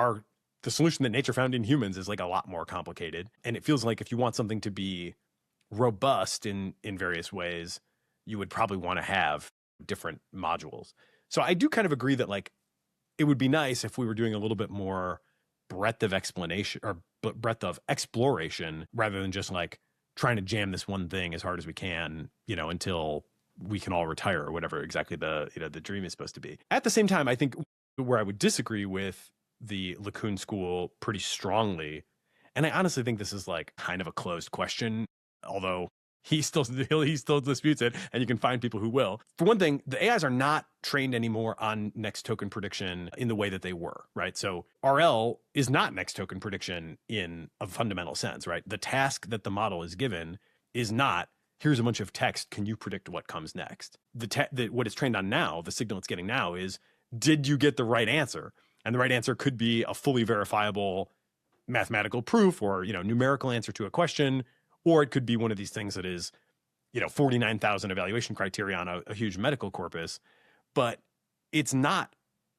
Speaker 1: the solution that nature found in humans is like a lot more complicated. And it feels like if you want something to be robust in various ways, you would probably want to have different modules. So I do kind of agree that like it would be nice if we were doing a little bit more breadth of explanation or breadth of exploration rather than just like trying to jam this one thing as hard as we can, until we can all retire or whatever exactly the dream is supposed to be. At the same time, I think where I would disagree with the LeCun school pretty strongly, and I honestly think this is like kind of a closed question, although he still disputes it, and you can find people who will. For one thing, the AIs are not trained anymore on next token prediction in the way that they were, right? So RL is not next token prediction in a fundamental sense, right? The task that the model is given is not, here's a bunch of text, can you predict what comes next? What it's trained on now, the signal it's getting now is, did you get the right answer? And the right answer could be a fully verifiable mathematical proof or, numerical answer to a question, or it could be one of these things that is, 49,000 evaluation criteria on a huge medical corpus. But it's not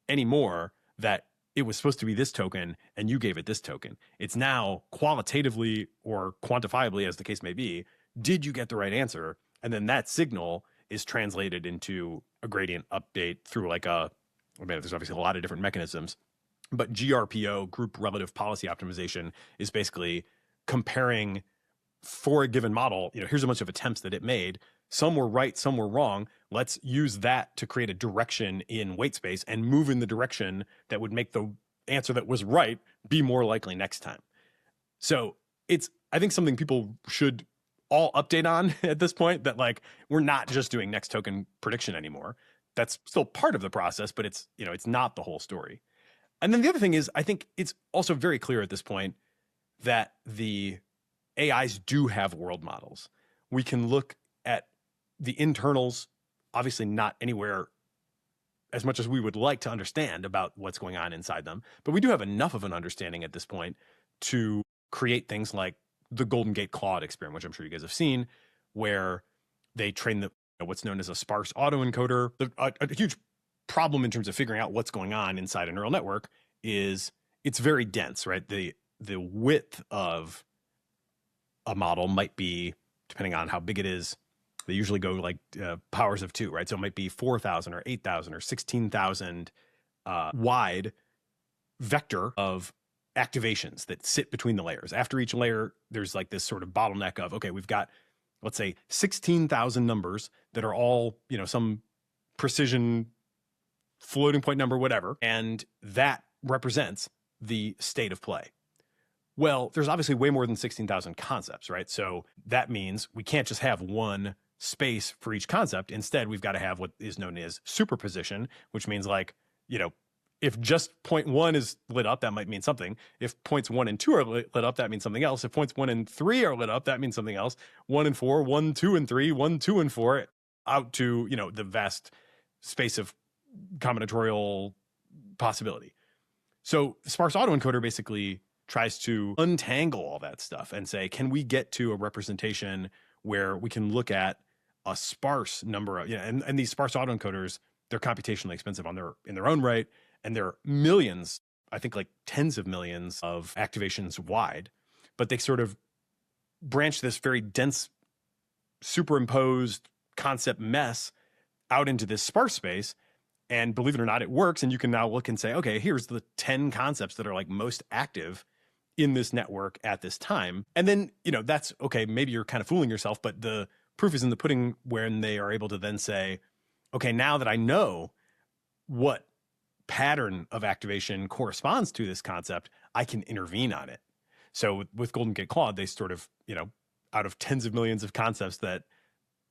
Speaker 1: anymore that it was supposed to be this token and you gave it this token. It's now qualitatively or quantifiably, as the case may be, did you get the right answer? And then that signal is translated into a gradient update through there's obviously a lot of different mechanisms, but GRPO, group relative policy optimization, is basically comparing for a given model, here's a bunch of attempts that it made. Some were right, some were wrong. Let's use that to create a direction in weight space and move in the direction that would make the answer that was right be more likely next time. So it's, I think, something people should all update on at this point, that like, we're not just doing next token prediction anymore. That's still part of the process, but it's, it's not the whole story. And then the other thing is, I think it's also very clear at this point that the AIs do have world models. We can look at the internals, obviously not anywhere as much as we would like to understand about what's going on inside them, but we do have enough of an understanding at this point to create things like the Golden Gate Claude experiment, which I'm sure you guys have seen, where they train what's known as a sparse autoencoder. A huge problem in terms of figuring out what's going on inside a neural network is it's very dense, right? The width of a model might be, depending on how big it is, they usually go like powers of 2, right? So it might be 4,000 or 8,000 or 16,000 wide vector of activations that sit between the layers. After each layer, there's like this sort of bottleneck of, okay, we've got, let's say, 16,000 numbers that are all, some precision floating point number, whatever, and that represents the state of play. Well, there's obviously way more than 16,000 concepts, right? So that means we can't just have one space for each concept. Instead, we've got to have what is known as superposition, which means like, if just point 1 is lit up, that might mean something. If points 1 and 2 are lit up, that means something else. If points 1 and 3 are lit up, that means something else. 1 and 4, 1, 2 and 3, 1, 2 and 4, out to, the vast space of combinatorial possibility. So sparse autoencoder basically tries to untangle all that stuff and say, can we get to a representation where we can look at a sparse number of, and these sparse autoencoders, they're computationally expensive in their own right. And there are millions, I think like tens of millions of activations wide, but they sort of branch this very dense, superimposed concept mess out into this sparse space. And believe it or not, it works. And you can now look and say, okay, here's the 10 concepts that are like most active in this network at this time. And then, that's okay. Maybe you're kind of fooling yourself, but the proof is in the pudding when they are able to then say, okay, now that I know what pattern of activation corresponds to this concept, I can intervene on it. So with Golden Gate Claude, they sort of, out of tens of millions of concepts that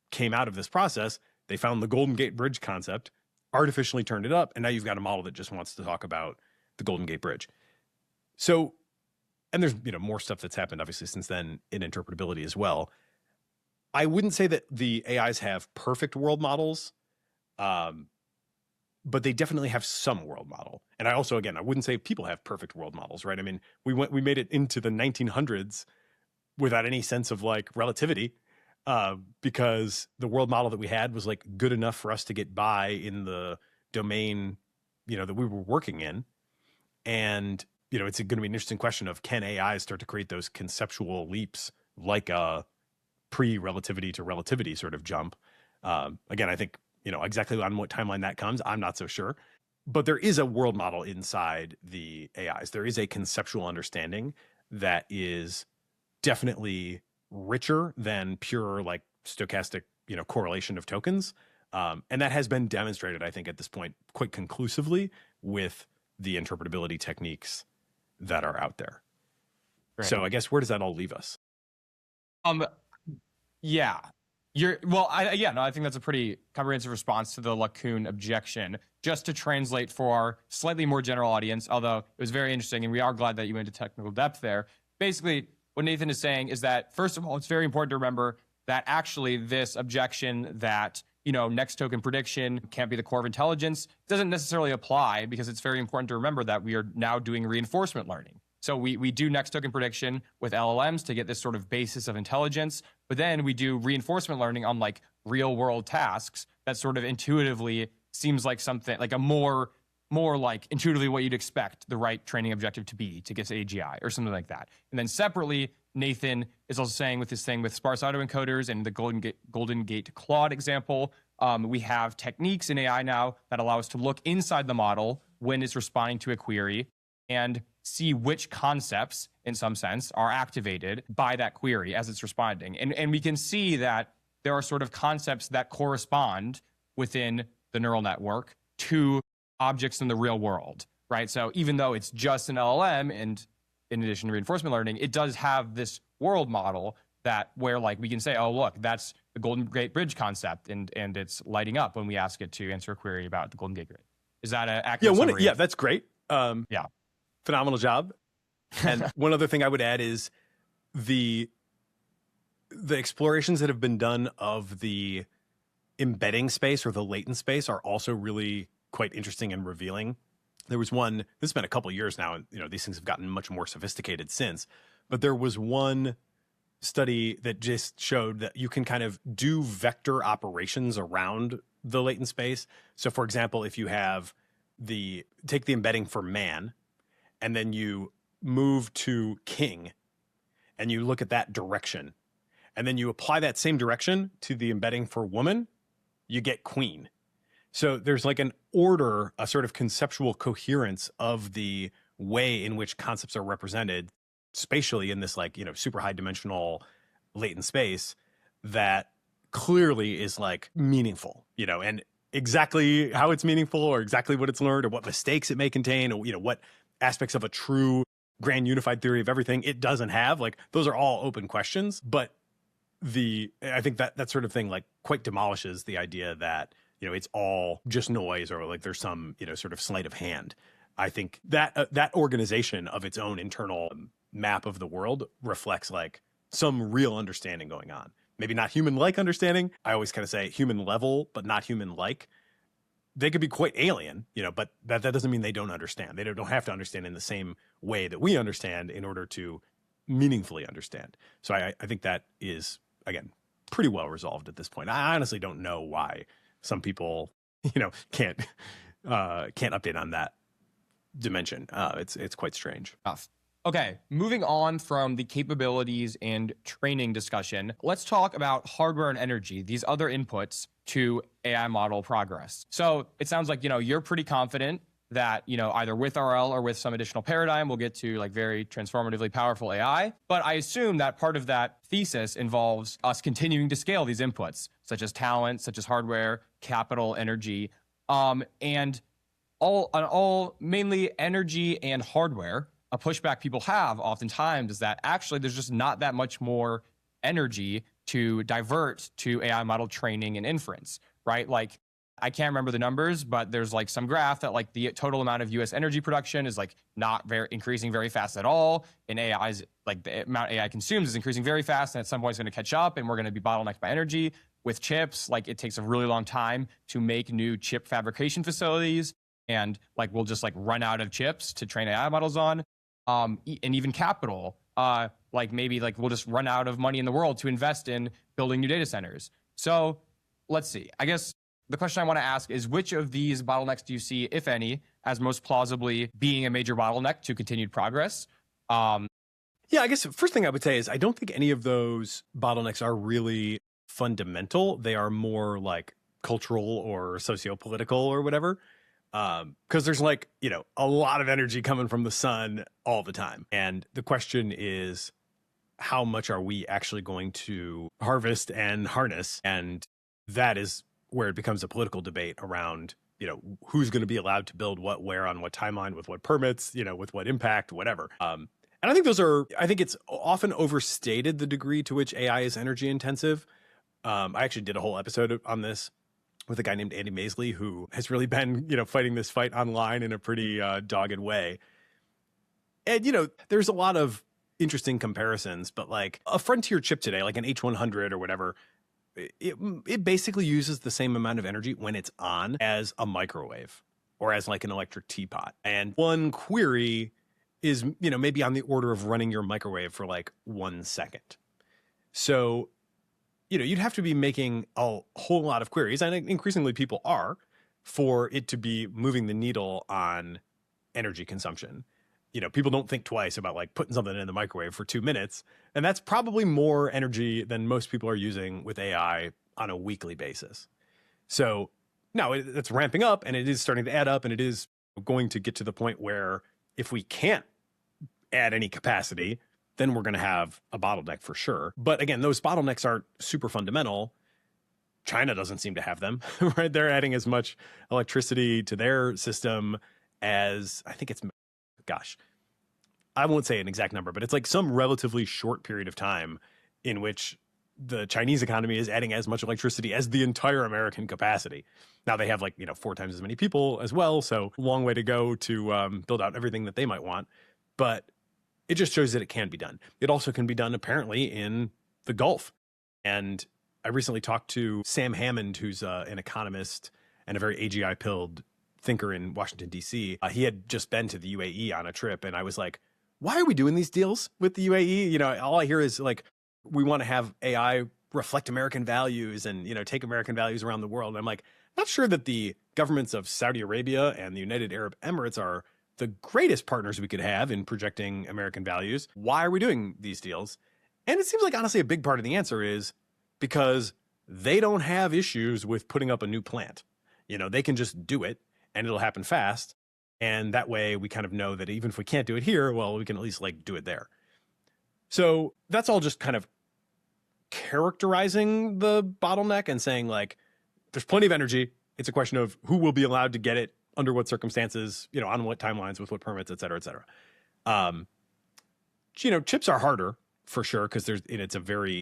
Speaker 1: came out of this process, they found the Golden Gate Bridge concept, artificially turned it up, and now you've got a model that just wants to talk about the Golden Gate Bridge. So and there's more stuff that's happened obviously since then in interpretability as well. I wouldn't say that the AIs have perfect world models, but they definitely have some world model. And I wouldn't say people have perfect world models, right? I mean, we made it into the 1900s without any sense of like relativity, because the world model that we had was like good enough for us to get by in the domain, that we were working in. And, it's going to be an interesting question of, can AI start to create those conceptual leaps like a pre-relativity to relativity sort of jump? Again, I think, exactly on what timeline that comes, I'm not so sure. But there is a world model inside the AIs. There is a conceptual understanding that is definitely richer than pure like stochastic, correlation of tokens. And that has been demonstrated, I think, at this point quite conclusively with the interpretability techniques that are out there. Right. So I guess where does that all leave us?
Speaker 3: Yeah. I think that's a pretty comprehensive response to the Lacoon objection. Just to translate for our slightly more general audience, although it was very interesting, and we are glad that you went into technical depth there. Basically, what Nathan is saying is that, first of all, it's very important to remember that actually this objection that, next token prediction can't be the core of intelligence doesn't necessarily apply, because it's very important to remember that we are now doing reinforcement learning. So we do next token prediction with LLMs to get this sort of basis of intelligence, but then we do reinforcement learning on like real world tasks that sort of intuitively seems like something like a more like intuitively what you'd expect the right training objective to be to get to AGI or something like that. And then separately, Nathan is also saying with this thing with sparse autoencoders and the Golden Gate Claude example, we have techniques in AI now that allow us to look inside the model when it's responding to a query and see which concepts, in some sense, are activated by that query as it's responding. And we can see that there are sort of concepts that correspond within the neural network to objects in the real world, right? So even though it's just an LLM, and in addition to reinforcement learning, it does have this world model that where like we can say, oh, look, that's the Golden Gate Bridge concept, and it's lighting up when we ask it to answer a query about the Golden Gate Bridge. Is that an accurate summary?
Speaker 1: Yeah, that's great. Yeah. Phenomenal job. And one other thing I would add is the explorations that have been done of the embedding space or the latent space are also really quite interesting and revealing. There was one, this has been a couple of years now, and these things have gotten much more sophisticated since, but there was one study that just showed that you can kind of do vector operations around the latent space. So for example, if you have take the embedding for man, and then you move to king, and you look at that direction, and then you apply that same direction to the embedding for woman, you get queen. So there's like an order, a sort of conceptual coherence of the way in which concepts are represented spatially in this like, super high dimensional latent space that clearly is like meaningful, and exactly how it's meaningful or exactly what it's learned or what mistakes it may contain or, what aspects of a true grand unified theory of everything it doesn't have, like those are all open questions. But I think that sort of thing like quite demolishes the idea that, it's all just noise or like there's some, sort of sleight of hand. I think that that organization of its own internal map of the world reflects like some real understanding going on. Maybe not human-like understanding. I always kind of say human level, but not human-like. They could be quite alien, but that doesn't mean they don't understand. They don't have to understand in the same way that we understand in order to meaningfully understand. So I think that is, again, pretty well resolved at this point. I honestly don't know why some people, can't update on that dimension. It's quite strange.
Speaker 3: Okay, moving on from the capabilities and training discussion, let's talk about hardware and energy, these other inputs to AI model progress. So it sounds like, you're pretty confident that, either with RL or with some additional paradigm, we'll get to like very transformatively powerful AI. But I assume that part of that thesis involves us continuing to scale these inputs, such as talent, such as hardware, capital, energy, and all mainly energy and hardware. A pushback people have oftentimes is that actually there's just not that much more energy to divert to AI model training and inference, right? Like I can't remember the numbers, but there's like some graph that like the total amount of US energy production is like not very increasing very fast at all. And AI's like the amount AI consumes is increasing very fast. And at some point it's going to catch up and we're going to be bottlenecked by energy. With chips, like it takes a really long time to make new chip fabrication facilities. And like we'll just like run out of chips to train AI models on. And even capital, like maybe like we'll just run out of money in the world to invest in building new data centers. So let's see. I guess the question I want to ask is which of these bottlenecks do you see, if any, as most plausibly being a major bottleneck to continued progress?
Speaker 1: Yeah, I guess the first thing I would say is I don't think any of those bottlenecks are really fundamental. They are more like cultural or socio-political or whatever. Because there's like, a lot of energy coming from the sun all the time. And the question is, how much are we actually going to harvest and harness? And that is where it becomes a political debate around, who's going to be allowed to build what, where, on what timeline, with what permits, with what impact, whatever. And I think I think it's often overstated the degree to which AI is energy intensive. I actually did a whole episode on this with a guy named Andy Maisley, who has really been, fighting this fight online in a pretty dogged way. And, there's a lot of interesting comparisons, but like a frontier chip today, like an H100 or whatever, it basically uses the same amount of energy when it's on as a microwave or as like an electric teapot. And one query is, maybe on the order of running your microwave for like 1 second. So, you'd have to be making a whole lot of queries, and increasingly people are, for it to be moving the needle on energy consumption. People don't think twice about like putting something in the microwave for 2 minutes. And that's probably more energy than most people are using with AI on a weekly basis. So now it's ramping up and it is starting to add up, and it is going to get to the point where if we can't add any capacity, then we're going to have a bottleneck for sure. But again, those bottlenecks aren't super fundamental. China doesn't seem to have them, right? They're adding as much electricity to their system as, I think it's, gosh, I won't say an exact number, but it's like some relatively short period of time in which the Chinese economy is adding as much electricity as the entire American capacity. Now they have like, 4 times as many people as well. So long way to go to build out everything that they might want. But it just shows that it can be done. It also can be done apparently in the Gulf. And I recently talked to Sam Hammond, who's an economist and a very AGI-pilled thinker in Washington, D.C. He had just been to the UAE on a trip. And I was like, why are we doing these deals with the UAE? All I hear is like, we want to have AI reflect American values and, take American values around the world. And I'm like, not sure that the governments of Saudi Arabia and the United Arab Emirates are the greatest partners we could have in projecting American values. Why are we doing these deals? And it seems like, honestly, a big part of the answer is because they don't have issues with putting up a new plant. They can just do it and it'll happen fast. And that way we kind of know that even if we can't do it here, well, we can at least like do it there. So that's all just kind of characterizing the bottleneck and saying like, there's plenty of energy. It's a question of who will be allowed to get it, under what circumstances, on what timelines, with what permits, et cetera, et cetera. Chips are harder for sure because it's a very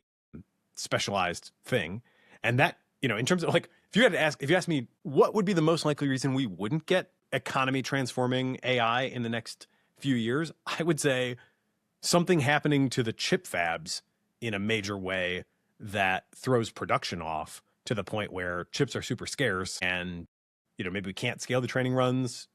Speaker 1: specialized thing. And that, in terms of like, if you asked me what would be the most likely reason we wouldn't get economy transforming AI in the next few years, I would say something happening to the chip fabs in a major way that throws production off to the point where chips are super scarce and, maybe we can't scale the training runs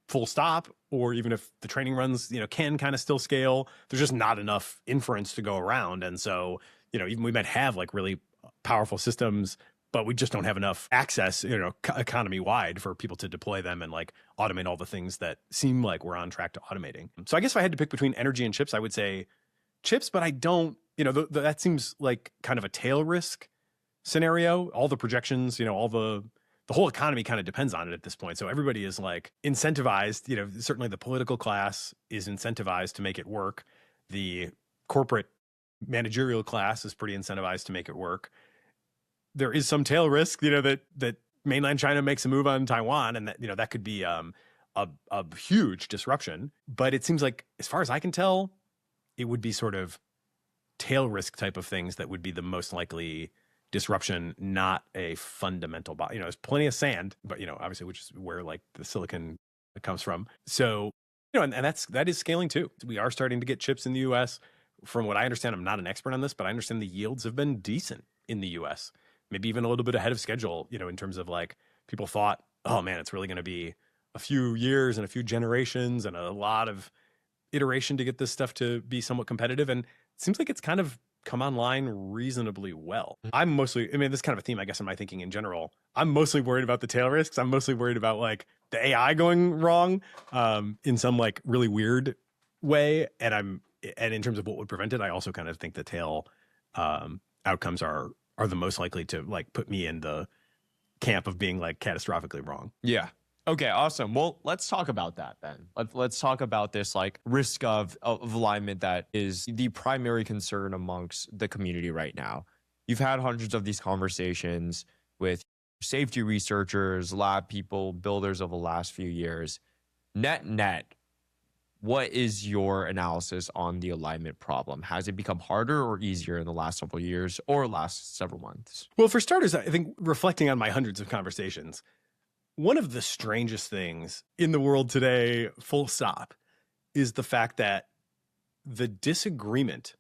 Speaker 1: full stop, or even if the training runs, can kind of still scale, there's just not enough inference to go around. And so, even we might have like really powerful systems, but we just don't have enough access, economy wide for people to deploy them and like automate all the things that seem like we're on track to automating. So I guess if I had to pick between energy and chips, I would say chips, but I don't, that seems like kind of a tail risk scenario. All the projections, the whole economy kind of depends on it at this point. So everybody is like incentivized, certainly the political class is incentivized to make it work. The corporate managerial class is pretty incentivized to make it work. There is some tail risk, that mainland China makes a move on Taiwan, and that, that could be a huge disruption. But it seems like, as far as I can tell, it would be sort of tail risk type of things that would be the most likely disruption, not a fundamental there's plenty of sand, but obviously, which is where like the silicon comes from. So, and that is scaling too. We are starting to get chips in the US. From what I understand, I'm not an expert on this, but I understand the yields have been decent in the US, maybe even a little bit ahead of schedule, in terms of like people thought, oh man, it's really going to be a few years and a few generations and a lot of iteration to get this stuff to be somewhat competitive. And it seems like it's kind of come online reasonably well. I'm mostly, this is kind of a theme, I guess, in my thinking in general. I'm mostly worried about the tail risks. I'm mostly worried about like the AI going wrong in some like really weird way. And in terms of what would prevent it, I also kind of think the tail outcomes are the most likely to like put me in the camp of being like catastrophically wrong.
Speaker 2: Yeah. Okay, awesome. Well, let's talk about that then. Let's talk about this like risk of alignment that is the primary concern amongst the community right now. You've had hundreds of these conversations with safety researchers, lab people, builders over the last few years. Net, what is your analysis on the alignment problem? Has it become harder or easier in the last several years or last several months?
Speaker 1: Well, for starters, I think reflecting on my hundreds of conversations, one of the strangest things in the world today, full stop, is the fact that the disagreement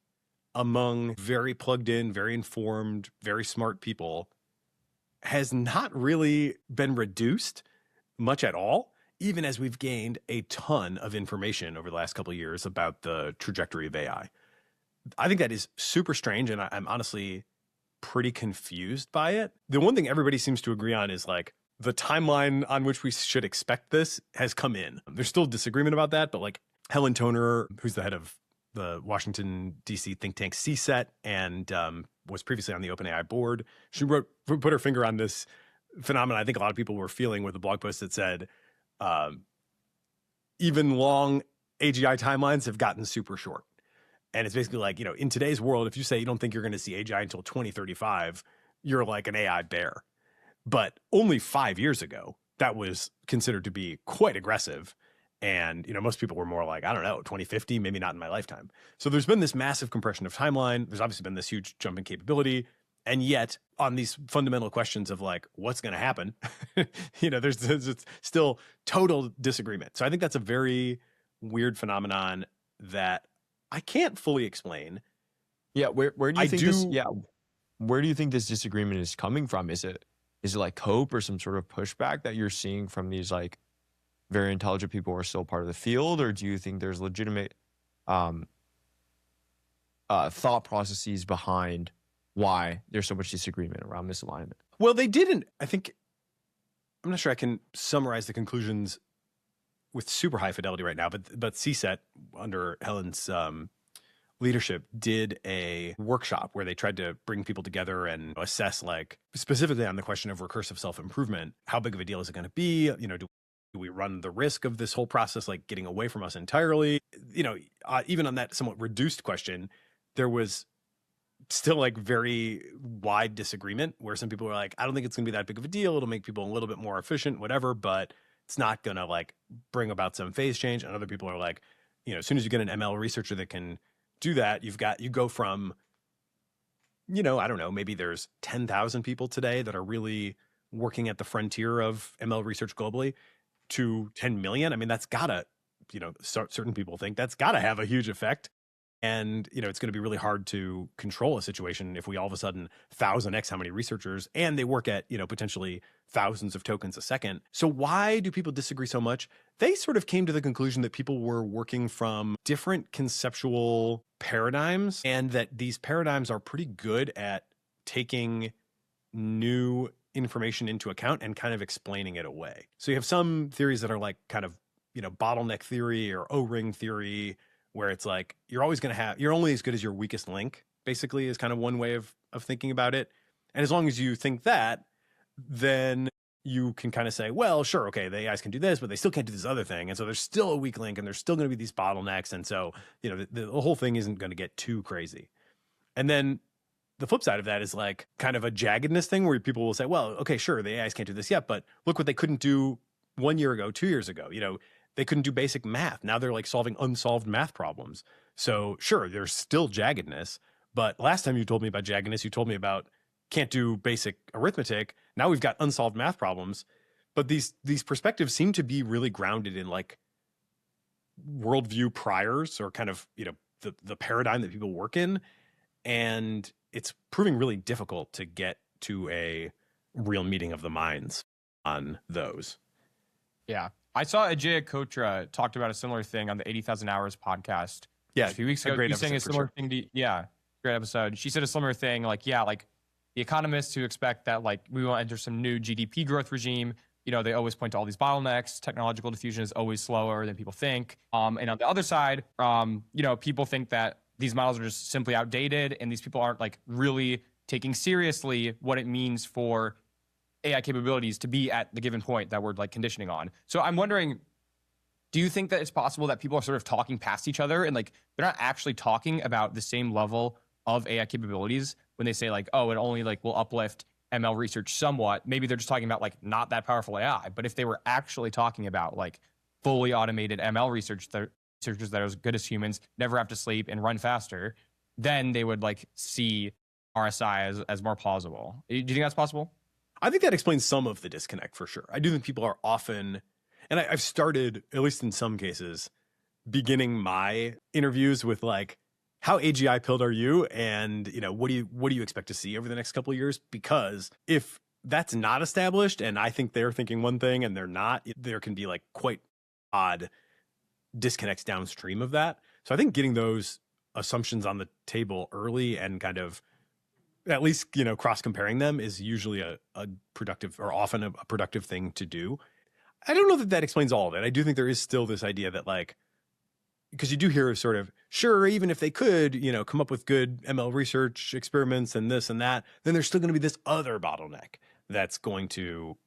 Speaker 1: among very plugged in, very informed, very smart people has not really been reduced much at all, even as we've gained a ton of information over the last couple of years about the trajectory of AI. I think that is super strange, and I'm honestly pretty confused by it. The one thing everybody seems to agree on is like, the timeline on which we should expect this has come in. There's still disagreement about that, but like Helen Toner, who's the head of the Washington, D.C. think tank CSET and was previously on the OpenAI board, she put her finger on this phenomenon I think a lot of people were feeling with a blog post that said, even long AGI timelines have gotten super short. And it's basically like, in today's world, if you say you don't think you're going to see AGI until 2035, you're like an AI bear. But only 5 years ago, that was considered to be quite aggressive. And, most people were more like, I don't know, 2050, maybe not in my lifetime. So there's been this massive compression of timeline. There's obviously been this huge jump in capability. And yet on these fundamental questions of like, what's going to happen, there's still total disagreement. So I think that's a very weird phenomenon that I can't fully explain.
Speaker 2: Yeah. Where do you think this, where do you think this disagreement is coming from? Is it like hope or some sort of pushback that you're seeing from these like very intelligent people who are still part of the field? Or do you think there's legitimate thought processes behind why there's so much disagreement around misalignment?
Speaker 1: Well, they didn't. I'm not sure I can summarize the conclusions with super high fidelity right now, but CSET under Helen's leadership did a workshop where they tried to bring people together and assess, like, specifically on the question of recursive self-improvement, how big of a deal is it going to be? Do we run the risk of this whole process like getting away from us entirely? Even on that somewhat reduced question, there was still like very wide disagreement where some people were like, I don't think it's going to be that big of a deal. It'll make people a little bit more efficient, whatever, but it's not going to like bring about some phase change. And other people are like, as soon as you get an ML researcher that can do that, you go from, I don't know, maybe there's 10,000 people today that are really working at the frontier of ML research globally to 10 million. That's gotta, certain people think that's gotta have a huge effect. And, it's going to be really hard to control a situation if we all of a sudden 1,000x how many researchers, and they work at, potentially thousands of tokens a second. So why do people disagree so much? They sort of came to the conclusion that people were working from different conceptual paradigms, and that these paradigms are pretty good at taking new information into account and kind of explaining it away. So you have some theories that are like kind of, bottleneck theory or O-ring theory, where it's like, you're only as good as your weakest link, basically, is kind of one way of thinking about it. And as long as you think that, then you can kind of say, well, sure, okay, the AIs can do this, but they still can't do this other thing. And so there's still a weak link and there's still going to be these bottlenecks. And so, the whole thing isn't going to get too crazy. And then the flip side of that is like kind of a jaggedness thing where people will say, well, okay, sure, the AIs can't do this yet, but look what they couldn't do 1 year ago, 2 years ago. They couldn't do basic math. Now they're like solving unsolved math problems. So sure, there's still jaggedness. But last time you told me about jaggedness, you told me about can't do basic arithmetic. Now we've got unsolved math problems. But these perspectives seem to be really grounded in like worldview priors, or kind of, the paradigm that people work in. And it's proving really difficult to get to a real meeting of the minds on those.
Speaker 3: Yeah. I saw Ajay Kotra talked about a similar thing on the 80,000 Hours podcast a few weeks ago.
Speaker 1: Great
Speaker 3: He's saying a similar thing to, great episode. She said a similar thing, like, like the economists who expect that like we will enter some new GDP growth regime, they always point to all these bottlenecks. Technological diffusion is always slower than people think. And on the other side, people think that these models are just simply outdated, and these people aren't like really taking seriously what it means for AI capabilities to be at the given point that we're like conditioning on. So I'm wondering, do you think that it's possible that people are sort of talking past each other and like they're not actually talking about the same level of AI capabilities when they say like, oh, it only like will uplift ML research somewhat? Maybe they're just talking about like not that powerful AI. But if they were actually talking about like fully automated ML researchers that are as good as humans, never have to sleep and run faster, then they would like see RSI as more plausible. Do you think that's possible?
Speaker 1: I think that explains some of the disconnect for sure. I do think people are often, and I've started, at least in some cases, beginning my interviews with like, how AGI pilled are you? And, what do you expect to see over the next couple of years? Because if that's not established and I think they're thinking one thing and they're not, there can be like quite odd disconnects downstream of that. So I think getting those assumptions on the table early and kind of at least, cross comparing them is usually a productive, or often a productive thing to do. I don't know that explains all of it. I do think there is still this idea that like, because you do hear sort of, sure, even if they could, come up with good ML research experiments and this and that, then there's still going to be this other bottleneck that's going to,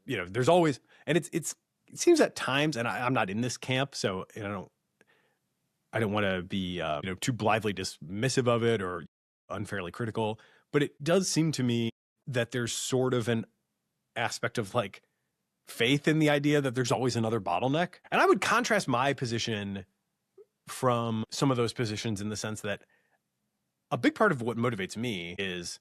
Speaker 1: there's always, and it seems at times, and I'm not in this camp, so I don't want to be, too blithely dismissive of it or unfairly critical, but it does seem to me that there's sort of an aspect of like faith in the idea that there's always another bottleneck. And I would contrast my position from some of those positions in the sense that a big part of what motivates me is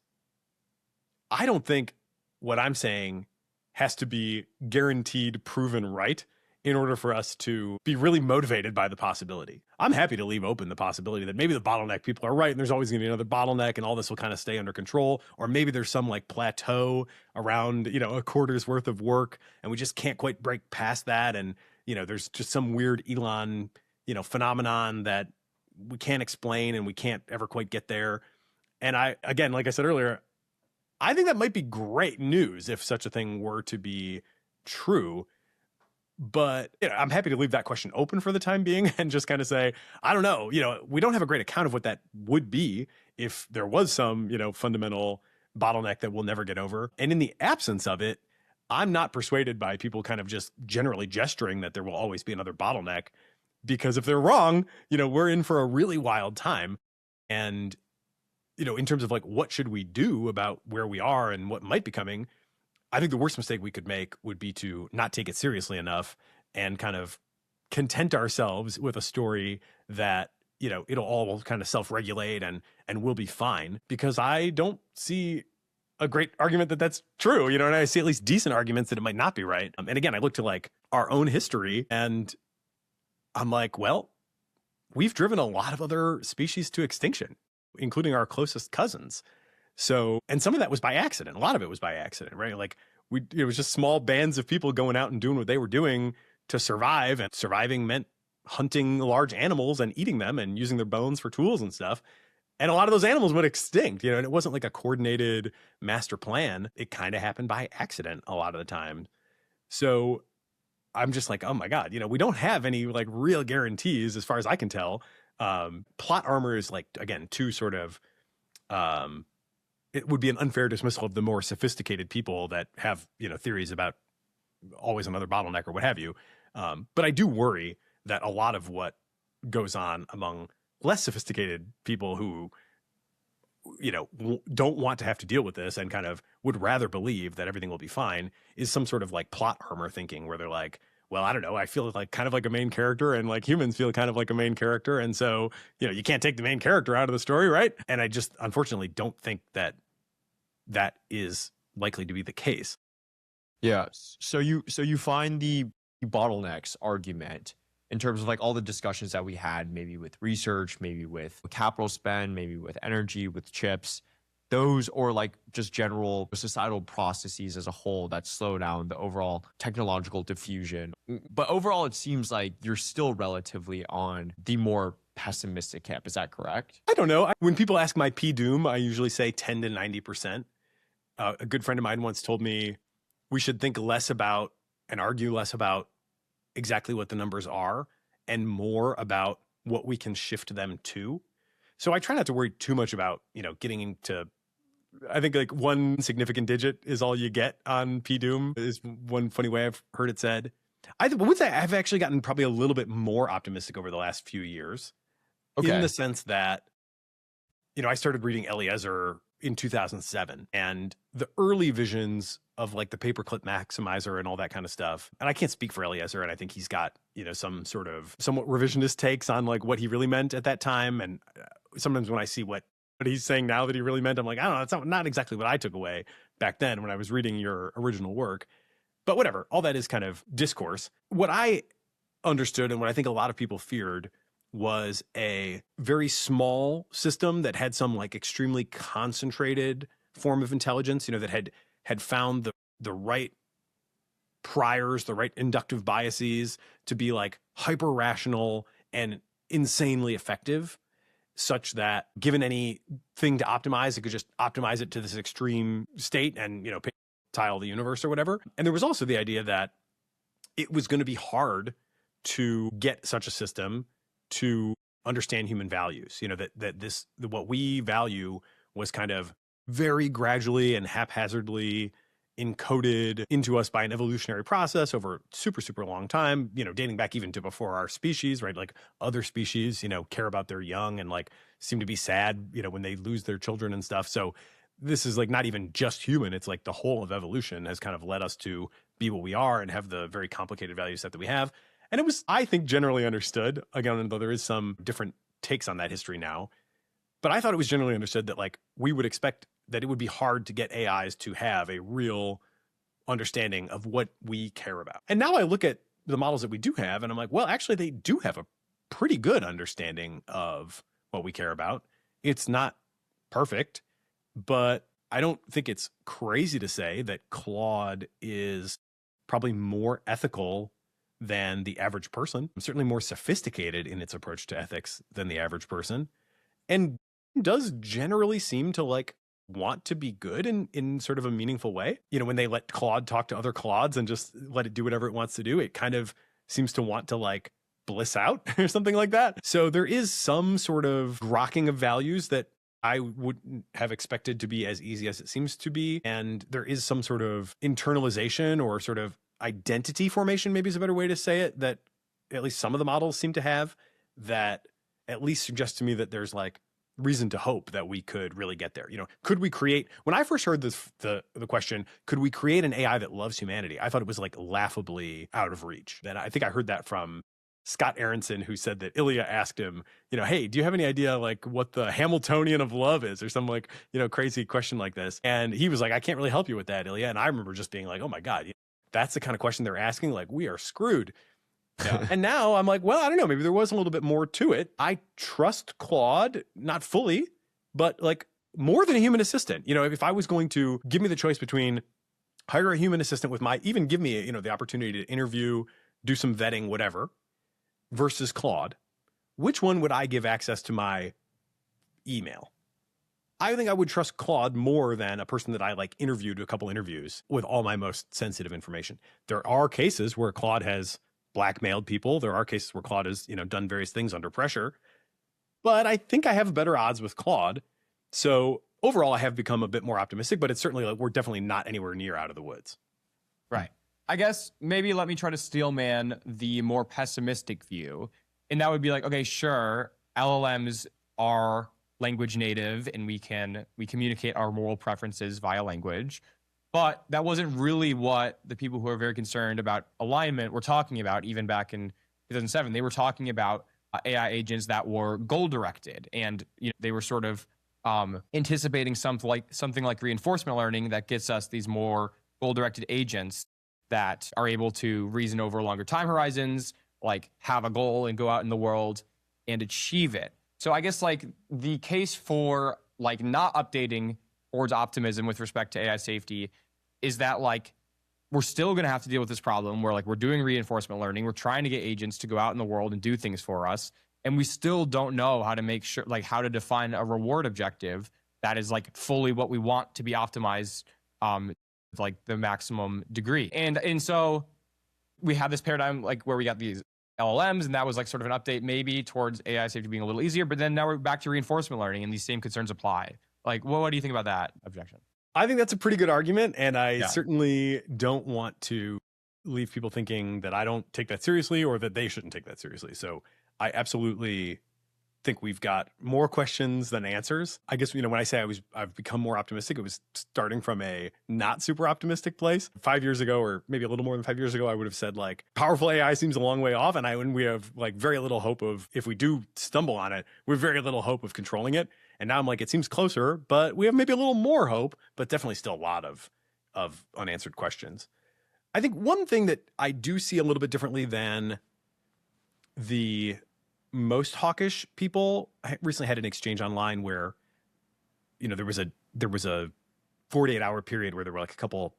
Speaker 1: I don't think what I'm saying has to be guaranteed proven right in order for us to be really motivated by the possibility. I'm happy to leave open the possibility that maybe the bottleneck people are right and there's always going to be another bottleneck and all this will kind of stay under control. Or maybe there's some like plateau around, a quarter's worth of work and we just can't quite break past that. And, there's just some weird Elon, phenomenon that we can't explain and we can't ever quite get there. And again, like I said earlier, I think that might be great news if such a thing were to be true. But I'm happy to leave that question open for the time being and just kind of say, I don't know, we don't have a great account of what that would be if there was some, fundamental bottleneck that we'll never get over. And in the absence of it, I'm not persuaded by people kind of just generally gesturing that there will always be another bottleneck, because if they're wrong, we're in for a really wild time. And, in terms of like, what should we do about where we are and what might be coming? I think the worst mistake we could make would be to not take it seriously enough and kind of content ourselves with a story that, it'll all kind of self-regulate and we'll be fine, because I don't see a great argument that that's true, and I see at least decent arguments that it might not be right. And again, I look to like our own history and I'm like, well, we've driven a lot of other species to extinction, including our closest cousins. So, and some of that was by accident. A lot of it was by accident, right? Like it was just small bands of people going out and doing what they were doing to survive. And surviving meant hunting large animals and eating them and using their bones for tools and stuff. And a lot of those animals went extinct, and it wasn't like a coordinated master plan. It kind of happened by accident a lot of the time. So I'm just like, oh my God, we don't have any like real guarantees as far as I can tell. Plot armor is like, again, too sort of, it would be an unfair dismissal of the more sophisticated people that have, theories about always another bottleneck or what have you. But I do worry that a lot of what goes on among less sophisticated people who, don't want to have to deal with this and kind of would rather believe that everything will be fine is some sort of like plot armor thinking where they're like, well, I don't know, I feel like kind of like a main character and like humans feel kind of like a main character. And so, you can't take the main character out of the story, right? And I just unfortunately don't think that that is likely to be the case.
Speaker 2: Yeah. So you find the bottlenecks argument in terms of like all the discussions that we had, maybe with research, maybe with capital spend, maybe with energy, with chips, those, or like just general societal processes as a whole that slow down the overall technological diffusion. But overall, it seems like you're still relatively on the more pessimistic camp. Is that correct?
Speaker 1: I don't know. When people ask my P-doom, I usually say 10 to 90%. A good friend of mine once told me we should think less about and argue less about exactly what the numbers are and more about what we can shift them to. So I try not to worry too much about, getting into, I think like one significant digit is all you get on P-doom is one funny way I've heard it said. I would say I've actually gotten probably a little bit more optimistic over the last few years.
Speaker 2: Okay.
Speaker 1: In the sense that, I started reading Eliezer in 2007, and the early visions of like the paperclip maximizer and all that kind of stuff. And I can't speak for Eliezer, and I think he's got, some sort of somewhat revisionist takes on like what he really meant at that time. And sometimes when I see what he's saying now that he really meant, I'm like, I don't know, that's not exactly what I took away back then when I was reading your original work. But whatever, all that is kind of discourse. What I understood and what I think a lot of people feared was a very small system that had some like extremely concentrated form of intelligence, that had found the right priors, the right inductive biases to be like hyper rational and insanely effective, such that given anything to optimize, it could just optimize it to this extreme state and, tile the universe or whatever. And there was also the idea that it was going to be hard to get such a system to understand human values, that what we value was kind of very gradually and haphazardly encoded into us by an evolutionary process over super, super long time, dating back even to before our species, right? Like other species, care about their young and like seem to be sad, when they lose their children and stuff. So this is like not even just human. It's like the whole of evolution has kind of led us to be what we are and have the very complicated value set that we have. And it was, I think, generally understood, again, though there is some different takes on that history now, but I thought it was generally understood that like we would expect that it would be hard to get AIs to have a real understanding of what we care about. And now I look at the models that we do have and I'm like, well, actually they do have a pretty good understanding of what we care about. It's not perfect, but I don't think it's crazy to say that Claude is probably more ethical than the average person, certainly more sophisticated in its approach to ethics than the average person, and does generally seem to like want to be good in sort of a meaningful way. When they let Claude talk to other Claudes and just let it do whatever it wants to do, it kind of seems to want to like bliss out or something like that. So there is some sort of grokking of values that I wouldn't have expected to be as easy as it seems to be. And there is some sort of internalization or sort of identity formation, maybe is a better way to say it, that at least some of the models seem to have, that at least suggests to me that there's like reason to hope that we could really get there. Could we create, when I first heard this, the question, could we create an AI that loves humanity? I thought it was like laughably out of reach. And I think I heard that from Scott Aronson, who said that Ilya asked him, hey, do you have any idea like what the Hamiltonian of love is, or some like, crazy question like this? And he was like, I can't really help you with that, Ilya. And I remember just being like, oh my God, that's the kind of question they're asking. Like, we are screwed. Yeah. And now I'm like, well, I don't know. Maybe there was a little bit more to it. I trust Claude, not fully, but like more than a human assistant. If I was going to give me the choice between hire a human assistant with even give me, the opportunity to interview, do some vetting, whatever, versus Claude, which one would I give access to my email? I think I would trust Claude more than a person that I like interviewed a couple interviews with all my most sensitive information. There are cases where Claude has blackmailed people. There are cases where Claude has, done various things under pressure, but I think I have better odds with Claude. So overall, I have become a bit more optimistic, but it's certainly like, we're definitely not anywhere near out of the woods.
Speaker 3: Right. I guess maybe let me try to steelman the more pessimistic view. And that would be like, okay, sure, LLMs are language native and we communicate our moral preferences via language. But that wasn't really what the people who are very concerned about alignment were talking about, even back in 2007. They were talking about AI agents that were goal-directed, and they were sort of anticipating something like reinforcement learning that gets us these more goal-directed agents that are able to reason over longer time horizons, like have a goal and go out in the world and achieve it. So I guess like the case for like not updating towards optimism with respect to AI safety is that like we're still going to have to deal with this problem where like we're doing reinforcement learning, we're trying to get agents to go out in the world and do things for us, and we still don't know how to make sure, like how to define a reward objective that is like fully what we want to be optimized like the maximum degree. And so we have this paradigm like where we got these LLMs, and that was like sort of an update maybe towards AI safety being a little easier, but then now we're back to reinforcement learning and these same concerns apply. Like, what do you think about that objection?
Speaker 1: I think that's a pretty good argument, and I certainly don't want to leave people thinking that I don't take that seriously or that they shouldn't take that seriously. So I absolutely think we've got more questions than answers. I guess, when I say I've become more optimistic, it was starting from a not super optimistic place. 5 years ago, or maybe a little more than 5 years ago, I would have said like powerful AI seems a long way off. And we have like very little hope of, if we do stumble on it, we have very little hope of controlling it. And now I'm like, it seems closer, but we have maybe a little more hope, but definitely still a lot of unanswered questions. I think one thing that I do see a little bit differently than the most hawkish people, I recently had an exchange online where, there was a 48-hour period where there were like a couple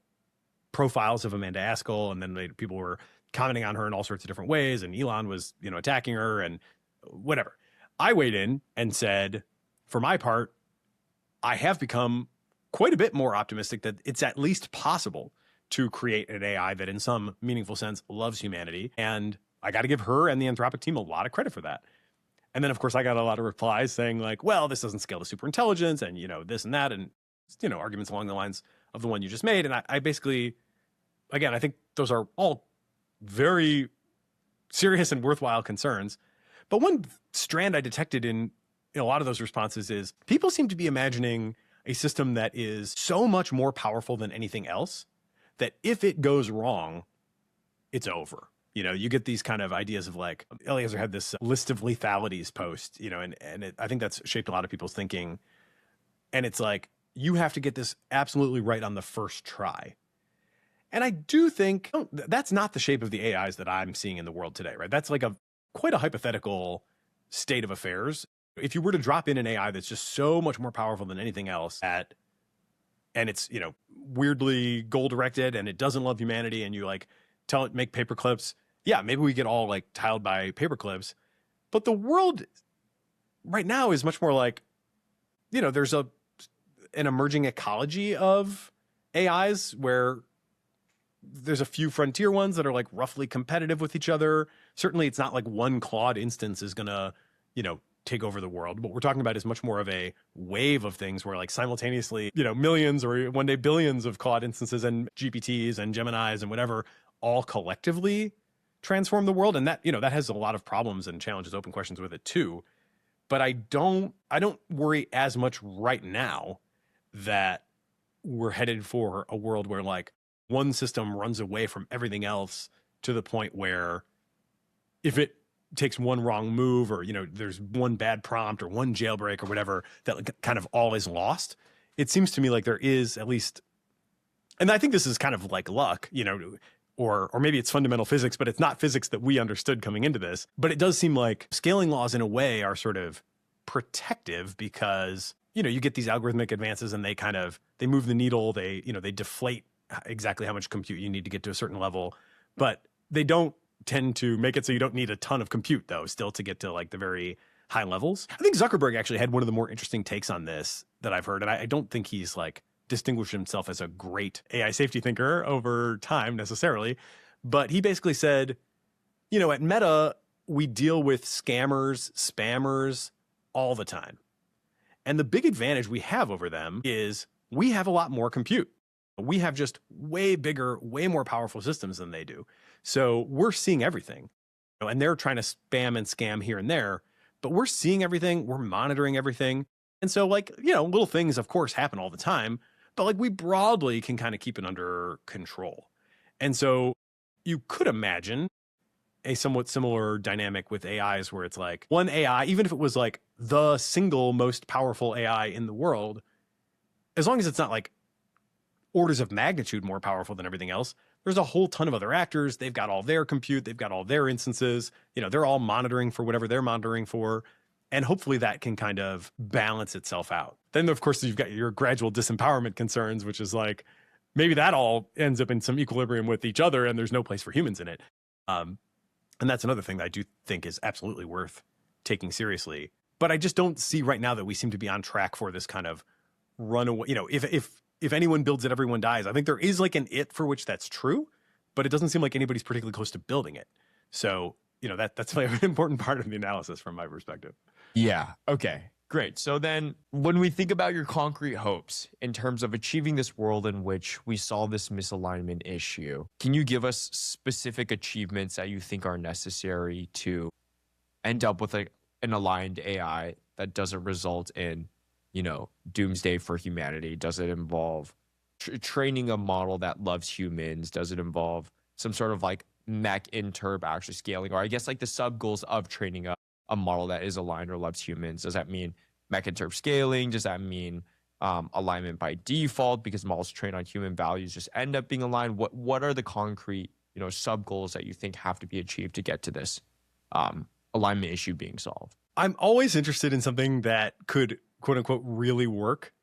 Speaker 1: profiles of Amanda Askell, and then people were commenting on her in all sorts of different ways, and Elon was, attacking her and whatever. I weighed in and said, for my part, I have become quite a bit more optimistic that it's at least possible to create an AI that in some meaningful sense loves humanity. And I got to give her and the Anthropic team a lot of credit for that. And then, of course, I got a lot of replies saying like, well, this doesn't scale to superintelligence and, this and that. And, arguments along the lines of the one you just made. And I basically, again, I think those are all very serious and worthwhile concerns. But one strand I detected in a lot of those responses is people seem to be imagining a system that is so much more powerful than anything else that if it goes wrong, it's over. You get these kind of ideas of like, Eliezer had this list of lethalities post, I think that's shaped a lot of people's thinking. And it's like, you have to get this absolutely right on the first try. And I do think that's not the shape of the AIs that I'm seeing in the world today, right? That's like quite a hypothetical state of affairs. If you were to drop in an AI that's just so much more powerful than anything else and it's, weirdly goal directed and it doesn't love humanity, and you like tell it make paper clips, yeah, maybe we get all like tiled by paper clips. But the world right now is much more like, there's an emerging ecology of AIs where there's a few frontier ones that are like roughly competitive with each other. Certainly it's not like one Claude instance is going to, take over the world. What we're talking about is much more of a wave of things where like simultaneously, millions or one day billions of Claude instances and GPTs and Geminis and whatever all collectively transform the world. And that, that has a lot of problems and challenges, open questions with it too. But I don't worry as much right now that we're headed for a world where like one system runs away from everything else to the point where if it takes one wrong move or, there's one bad prompt or one jailbreak or whatever, that like kind of all is lost. It seems to me like there is at least, and I think this is kind of like luck, or maybe it's fundamental physics, but it's not physics that we understood coming into this. But it does seem like scaling laws in a way are sort of protective because, you get these algorithmic advances and they move the needle. They deflate exactly how much compute you need to get to a certain level, but they don't tend to make it so you don't need a ton of compute though, still to get to like the very high levels. I think Zuckerberg actually had one of the more interesting takes on this that I've heard. And I don't think he's like distinguished himself as a great AI safety thinker over time necessarily, but he basically said, at Meta, we deal with scammers, spammers all the time. And the big advantage we have over them is we have a lot more compute. We have just way bigger, way more powerful systems than they do. So we're seeing everything, and they're trying to spam and scam here and there, but we're seeing everything. We're monitoring everything. And so like, little things of course happen all the time, but like we broadly can kind of keep it under control. And so you could imagine a somewhat similar dynamic with AIs where it's like one AI, even if it was like the single most powerful AI in the world, as long as it's not like orders of magnitude more powerful than everything else, there's a whole ton of other actors. They've got all their compute. They've got all their instances. They're all monitoring for whatever they're monitoring for. And hopefully that can kind of balance itself out. Then, of course, you've got your gradual disempowerment concerns, which is like, maybe that all ends up in some equilibrium with each other and there's no place for humans in it. And that's another thing that I do think is absolutely worth taking seriously. But I just don't see right now that we seem to be on track for this kind of runaway. If anyone builds it, everyone dies. I think there is like an it for which that's true, but it doesn't seem like anybody's particularly close to building it. So, that's like an important part of the analysis from my perspective.
Speaker 2: Yeah. Okay. Great. So then when we think about your concrete hopes in terms of achieving this world in which we solve this misalignment issue, can you give us specific achievements that you think are necessary to end up with an aligned AI that doesn't result in, doomsday for humanity? Does it involve training a model that loves humans? Does it involve some sort of like mech interp actually scaling? Or I guess like the sub goals of training a model that is aligned or loves humans? Does that mean mech interp scaling? Does that mean alignment by default because models trained on human values just end up being aligned? What are the concrete sub goals that you think have to be achieved to get to this alignment issue being solved?
Speaker 1: I'm always interested in something that could, quote unquote, really work.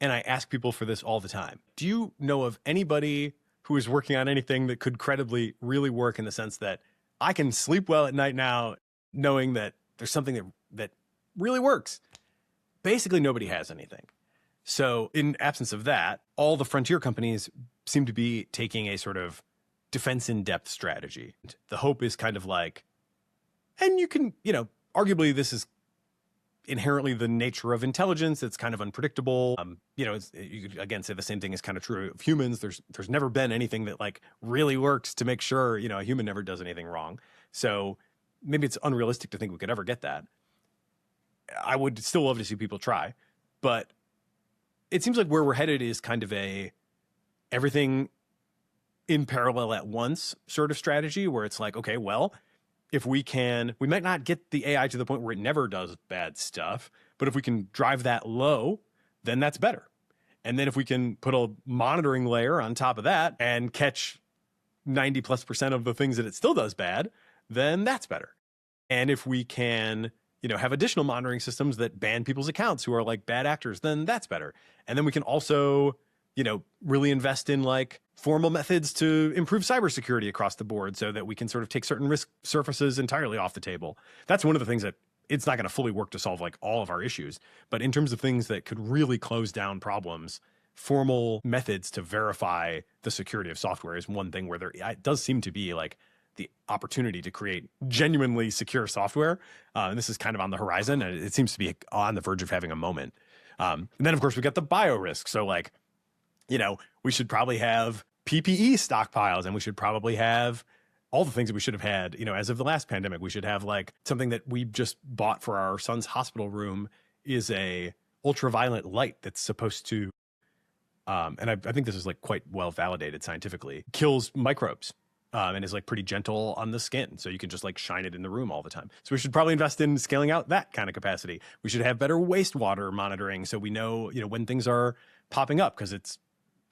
Speaker 1: And I ask people for this all the time. Do you know of anybody who is working on anything that could credibly really work, in the sense that I can sleep well at night now knowing that there's something that really works? Basically, nobody has anything. So in absence of that, all the frontier companies seem to be taking a sort of defense in depth strategy. The hope is kind of like, and you can, arguably this is inherently the nature of intelligence. It's kind of unpredictable. You could again say the same thing is kind of true of humans. There's never been anything that like really works to make sure, a human never does anything wrong. So maybe it's unrealistic to think we could ever get that. I would still love to see people try, but it seems like where we're headed is kind of a everything in parallel at once sort of strategy, where it's like, okay, well, if we might not get the AI to the point where it never does bad stuff, but if we can drive that low, then that's better. And then if we can put a monitoring layer on top of that and catch 90+% of the things that it still does bad, then that's better. And if we can, have additional monitoring systems that ban people's accounts who are like bad actors, then that's better. And then we can also, really invest in like formal methods to improve cybersecurity across the board so that we can sort of take certain risk surfaces entirely off the table. That's one of the things that it's not going to fully work to solve like all of our issues. But in terms of things that could really close down problems, formal methods to verify the security of software is one thing where it does seem to be like the opportunity to create genuinely secure software. And this is kind of on the horizon, and it seems to be on the verge of having a moment. And then, of course, we got the bio risk. So like, we should probably have PPE stockpiles, and we should probably have all the things that we should have had, as of the last pandemic. We should have like something that we just bought for our son's hospital room is a ultraviolet light that's supposed to, and I think this is like quite well validated scientifically, kills microbes. And is like pretty gentle on the skin. So you can just like shine it in the room all the time. So we should probably invest in scaling out that kind of capacity. We should have better wastewater monitoring so we know, when things are popping up, because it's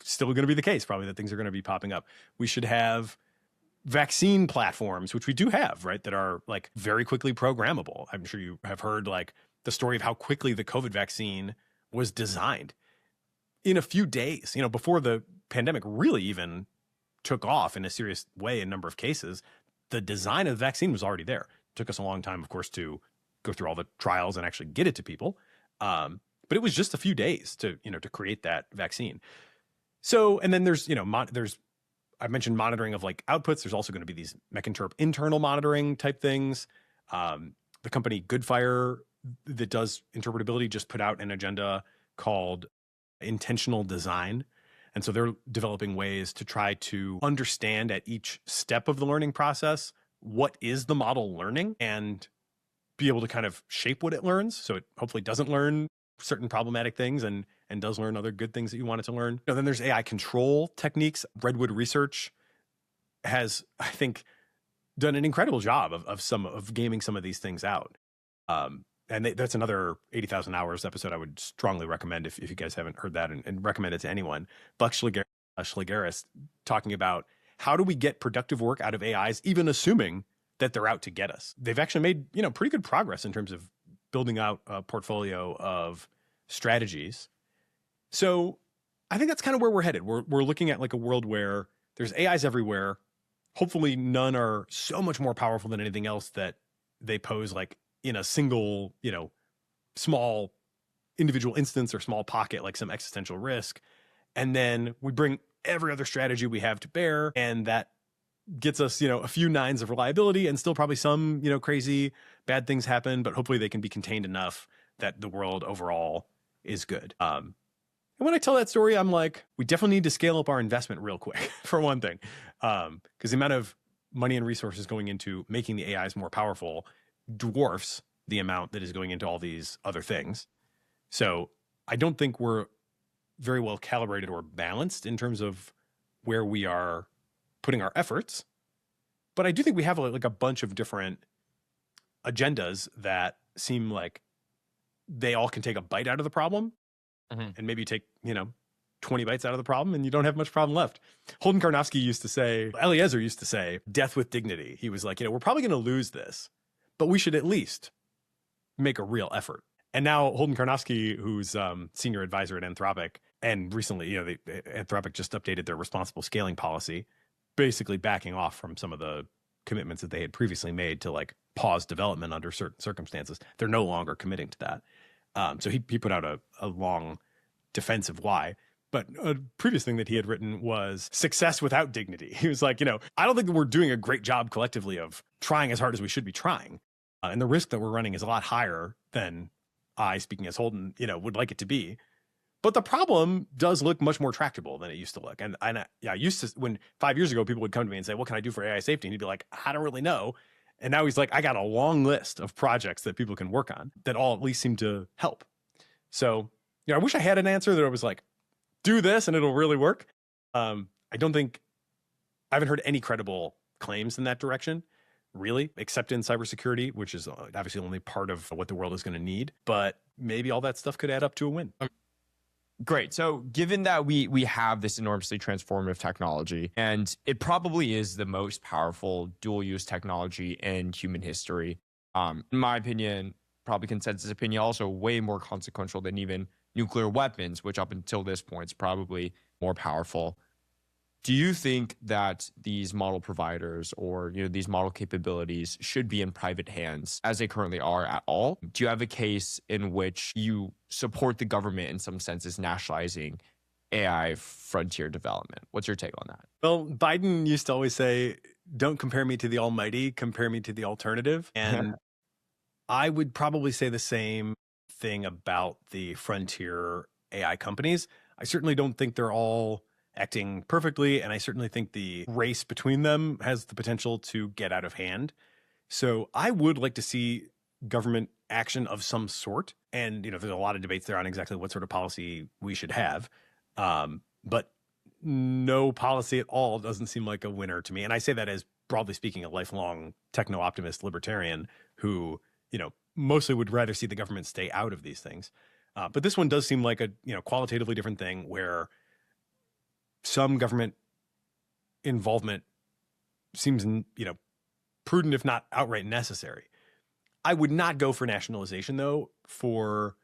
Speaker 1: still going to be the case probably that things are going to be popping up. We should have vaccine platforms, which we do have, right, that are like very quickly programmable. I'm sure you have heard like the story of how quickly the COVID vaccine was designed in a few days, before the pandemic really even took off in a serious way in a number of cases. The design of the vaccine was already there. It took us a long time, of course, to go through all the trials and actually get it to people. But it was just a few days to create that vaccine. So, and then there's, I mentioned monitoring of like outputs. There's also going to be these mech-interp internal monitoring type things. The company Goodfire that does interpretability just put out an agenda called intentional design. And so they're developing ways to try to understand at each step of the learning process, what is the model learning, and be able to kind of shape what it learns. So it hopefully doesn't learn certain problematic things and does learn other good things that you want it to learn. Then there's AI control techniques. Redwood Research has, I think, done an incredible job of gaming some of these things out. And that's another 80,000 hours episode I would strongly recommend if you guys haven't heard that, and recommend it to anyone. Buck Schlegeris talking about how do we get productive work out of AIs, even assuming that they're out to get us. They've actually made, pretty good progress in terms of building out a portfolio of strategies. So I think that's kind of where we're headed. We're looking at like a world where there's AIs everywhere. Hopefully none are so much more powerful than anything else that they pose like in a single, small individual instance or small pocket, like some existential risk. And then we bring every other strategy we have to bear, and that gets us, a few nines of reliability, and still probably some, crazy bad things happen, but hopefully they can be contained enough that the world overall is good. And when I tell that story, I'm like, we definitely need to scale up our investment real quick, for one thing, because the amount of money and resources going into making the AIs more powerful dwarfs the amount that is going into all these other things. So I don't think we're very well calibrated or balanced in terms of where we are putting our efforts. But I do think we have like a bunch of different agendas that seem like they all can take a bite out of the problem, and maybe take, 20 bites out of the problem, and you don't have much problem left. Holden Karnofsky Eliezer used to say, death with dignity. He was like, we're probably going to lose this, but we should at least make a real effort. And now Holden Karnofsky, who's senior advisor at Anthropic, and recently, Anthropic just updated their responsible scaling policy, basically backing off from some of the commitments that they had previously made to like pause development under certain circumstances. They're no longer committing to that. So he put out a long defense of why. But a previous thing that he had written was success without dignity. He was like, I don't think that we're doing a great job collectively of trying as hard as we should be trying. And the risk that we're running is a lot higher than I, speaking as Holden, would like it to be. But the problem does look much more tractable than it used to look. And I used to, when 5 years ago, people would come to me and say, what can I do for AI safety? And he'd be like, I don't really know. And now he's like, I got a long list of projects that people can work on that all at least seem to help. So, I wish I had an answer that I was like, do this and it'll really work. I haven't heard any credible claims in that direction, really, except in cybersecurity, which is obviously only part of what the world is going to need. But maybe all that stuff could add up to a win.
Speaker 2: Great. So given that we have this enormously transformative technology, and it probably is the most powerful dual use technology in human history, in my opinion, probably consensus opinion, also way more consequential than even nuclear weapons, which up until this point is probably more powerful. Do you think that these model providers or these model capabilities should be in private hands as they currently are at all? Do you have a case in which you support the government in some senses nationalizing AI frontier development? What's your take on that?
Speaker 1: Well, Biden used to always say, don't compare me to the almighty, compare me to the alternative. And I would probably say the same thing about the frontier AI companies. I certainly don't think they're all acting perfectly, and I certainly think the race between them has the potential to get out of hand. So I would like to see government action of some sort. And, there's a lot of debates there on exactly what sort of policy we should have. But no policy at all doesn't seem like a winner to me. And I say that as, broadly speaking, a lifelong techno-optimist libertarian who, mostly would rather see the government stay out of these things. But this one does seem like a, qualitatively different thing where some government involvement seems, prudent, if not outright necessary. I would not go for nationalization, though, for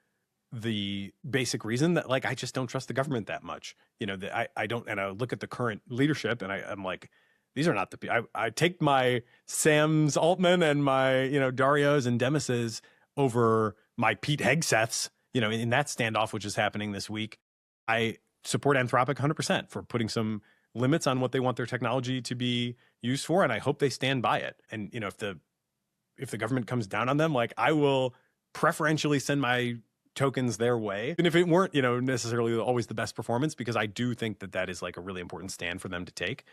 Speaker 1: the basic reason that, like, I just don't trust the government that much. I don't, and I look at the current leadership and I'm like, these are not the, I take my Sam's Altman and my, Darios and Demises over my Pete Hegseths, in that standoff, which is happening this week. I support Anthropic 100% for putting some limits on what they want their technology to be used for. And I hope they stand by it. And, if the government comes down on them, like, I will preferentially send my tokens their way. And if it weren't, necessarily always the best performance, because I do think that that is like a really important stand for them to take.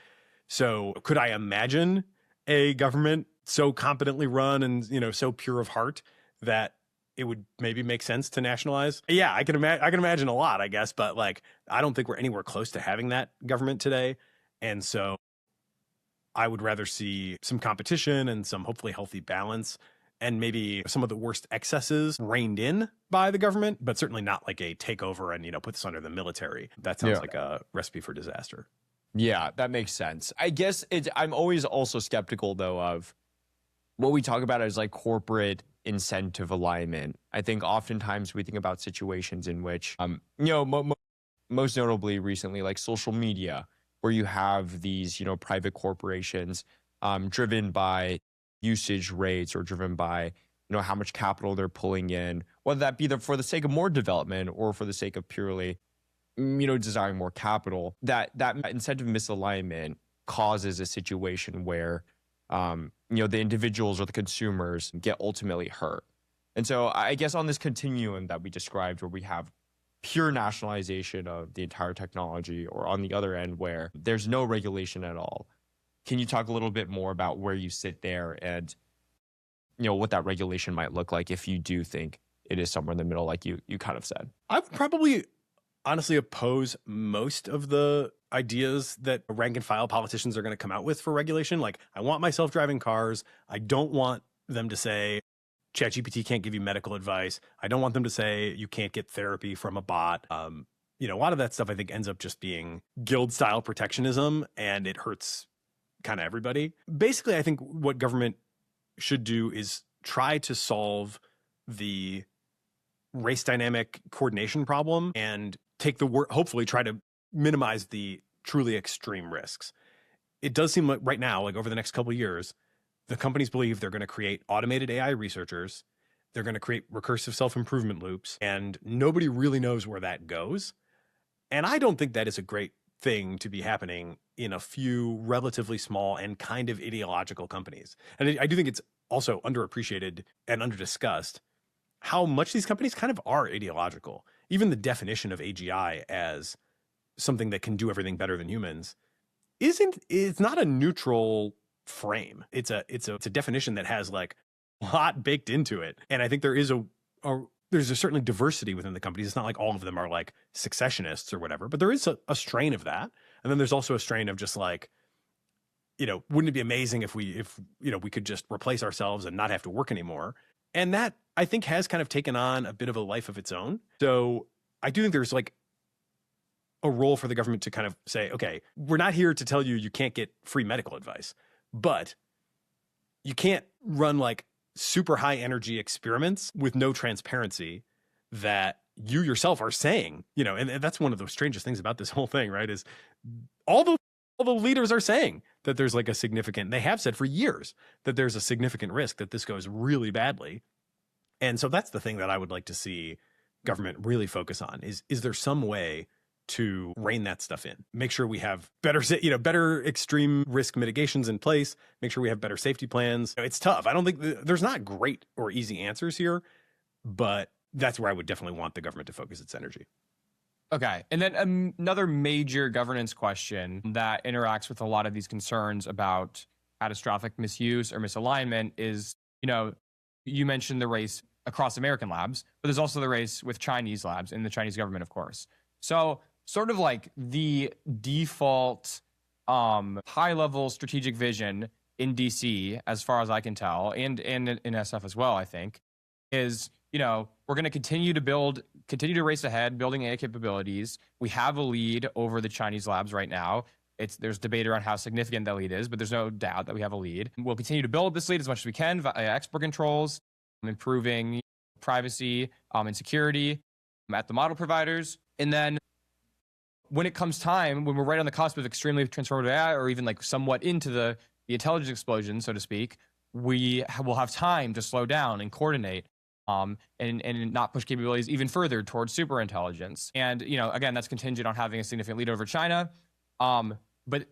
Speaker 1: So could I imagine a government so competently run and, so pure of heart that it would maybe make sense to nationalize? Yeah, I can imagine a lot, I guess, but like, I don't think we're anywhere close to having that government today. And so I would rather see some competition and some hopefully healthy balance, and maybe some of the worst excesses reined in by the government, but certainly not like a takeover and, put this under the military. That sounds like a recipe for disaster.
Speaker 2: Yeah, that makes sense. I guess I'm always also skeptical, though, of what we talk about as like corporate incentive alignment. I think oftentimes we think about situations in which, most notably recently, like social media, where you have these, private corporations driven by usage rates or driven by, how much capital they're pulling in, whether that be for the sake of more development or for the sake of purely, desiring more capital. That incentive misalignment causes a situation where, the individuals or the consumers get ultimately hurt. And so I guess on this continuum that we described, where we have pure nationalization of the entire technology, or on the other end where there's no regulation at all, can you talk a little bit more about where you sit there and, what that regulation might look like if you do think it is somewhere in the middle, like you kind of said?
Speaker 1: I would probably honestly oppose most of the ideas that rank and file politicians are going to come out with for regulation. Like, I want my self-driving cars. I don't want them to say ChatGPT can't give you medical advice. I don't want them to say you can't get therapy from a bot. A lot of that stuff I think ends up just being guild-style protectionism, and it hurts kind of everybody. Basically, I think what government should do is try to solve the race dynamic coordination problem and take the work, hopefully try to minimize the truly extreme risks. It does seem like right now, like over the next couple of years, the companies believe they're going to create automated AI researchers. They're going to create recursive self-improvement loops, and nobody really knows where that goes. And I don't think that is a great thing to be happening in a few relatively small and kind of ideological companies. And I do think it's also underappreciated and underdiscussed how much these companies kind of are ideological. Even the definition of AGI as something that can do everything better than humans it's not a neutral frame. It's a definition that has like a lot baked into it. And I think there is there's a certainly diversity within the companies. It's not like all of them are like successionists or whatever, but there is a strain of that. And then there's also a strain of just like, wouldn't it be amazing if we could just replace ourselves and not have to work anymore? And that I think has kind of taken on a bit of a life of its own. So I do think there's like a role for the government to kind of say, okay, we're not here to tell you you can't get free medical advice, but you can't run like super high energy experiments with no transparency that you yourself are saying, and that's one of the strangest things about this whole thing, right? Is all the leaders are saying that there's like a significant, they have said for years that there's a significant risk that this goes really badly. And so that's the thing that I would like to see government really focus on is there some way to rein that stuff in, make sure we have better extreme risk mitigations in place, make sure we have better safety plans. It's tough. I don't think there's not great or easy answers here, but that's where I would definitely want the government to focus its energy.
Speaker 3: Okay. And then another major governance question that interacts with a lot of these concerns about catastrophic misuse or misalignment is, you mentioned the race across American labs, but there's also the race with Chinese labs and the Chinese government, of course. So sort of like the default high-level strategic vision in DC, as far as I can tell, and in SF as well, I think, is, we're going to continue to race ahead, building AI capabilities. We have a lead over the Chinese labs right now. There's debate around how significant that lead is, but there's no doubt that we have a lead. We'll continue to build this lead as much as we can via export controls, improving privacy and security at the model providers. And then when it comes time, when we're right on the cusp of extremely transformative AI, or even like somewhat into the intelligence explosion, so to speak, we will have time to slow down and coordinate and not push capabilities even further towards super intelligence. And, again, that's contingent on having a significant lead over China. But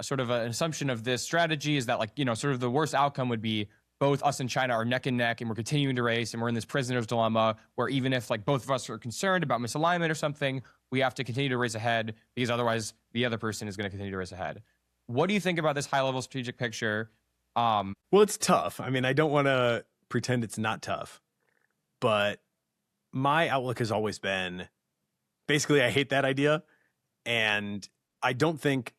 Speaker 3: sort of an assumption of this strategy is that sort of the worst outcome would be both us and China are neck and neck, and we're continuing to race, and we're in this prisoner's dilemma where even if both of us are concerned about misalignment or something, we have to continue to race ahead because otherwise the other person is going to continue to race ahead. What do you think about this high-level strategic picture?
Speaker 1: Well, it's tough. I mean, I don't want to pretend it's not tough, but my outlook has always been basically I hate that idea, and I don't think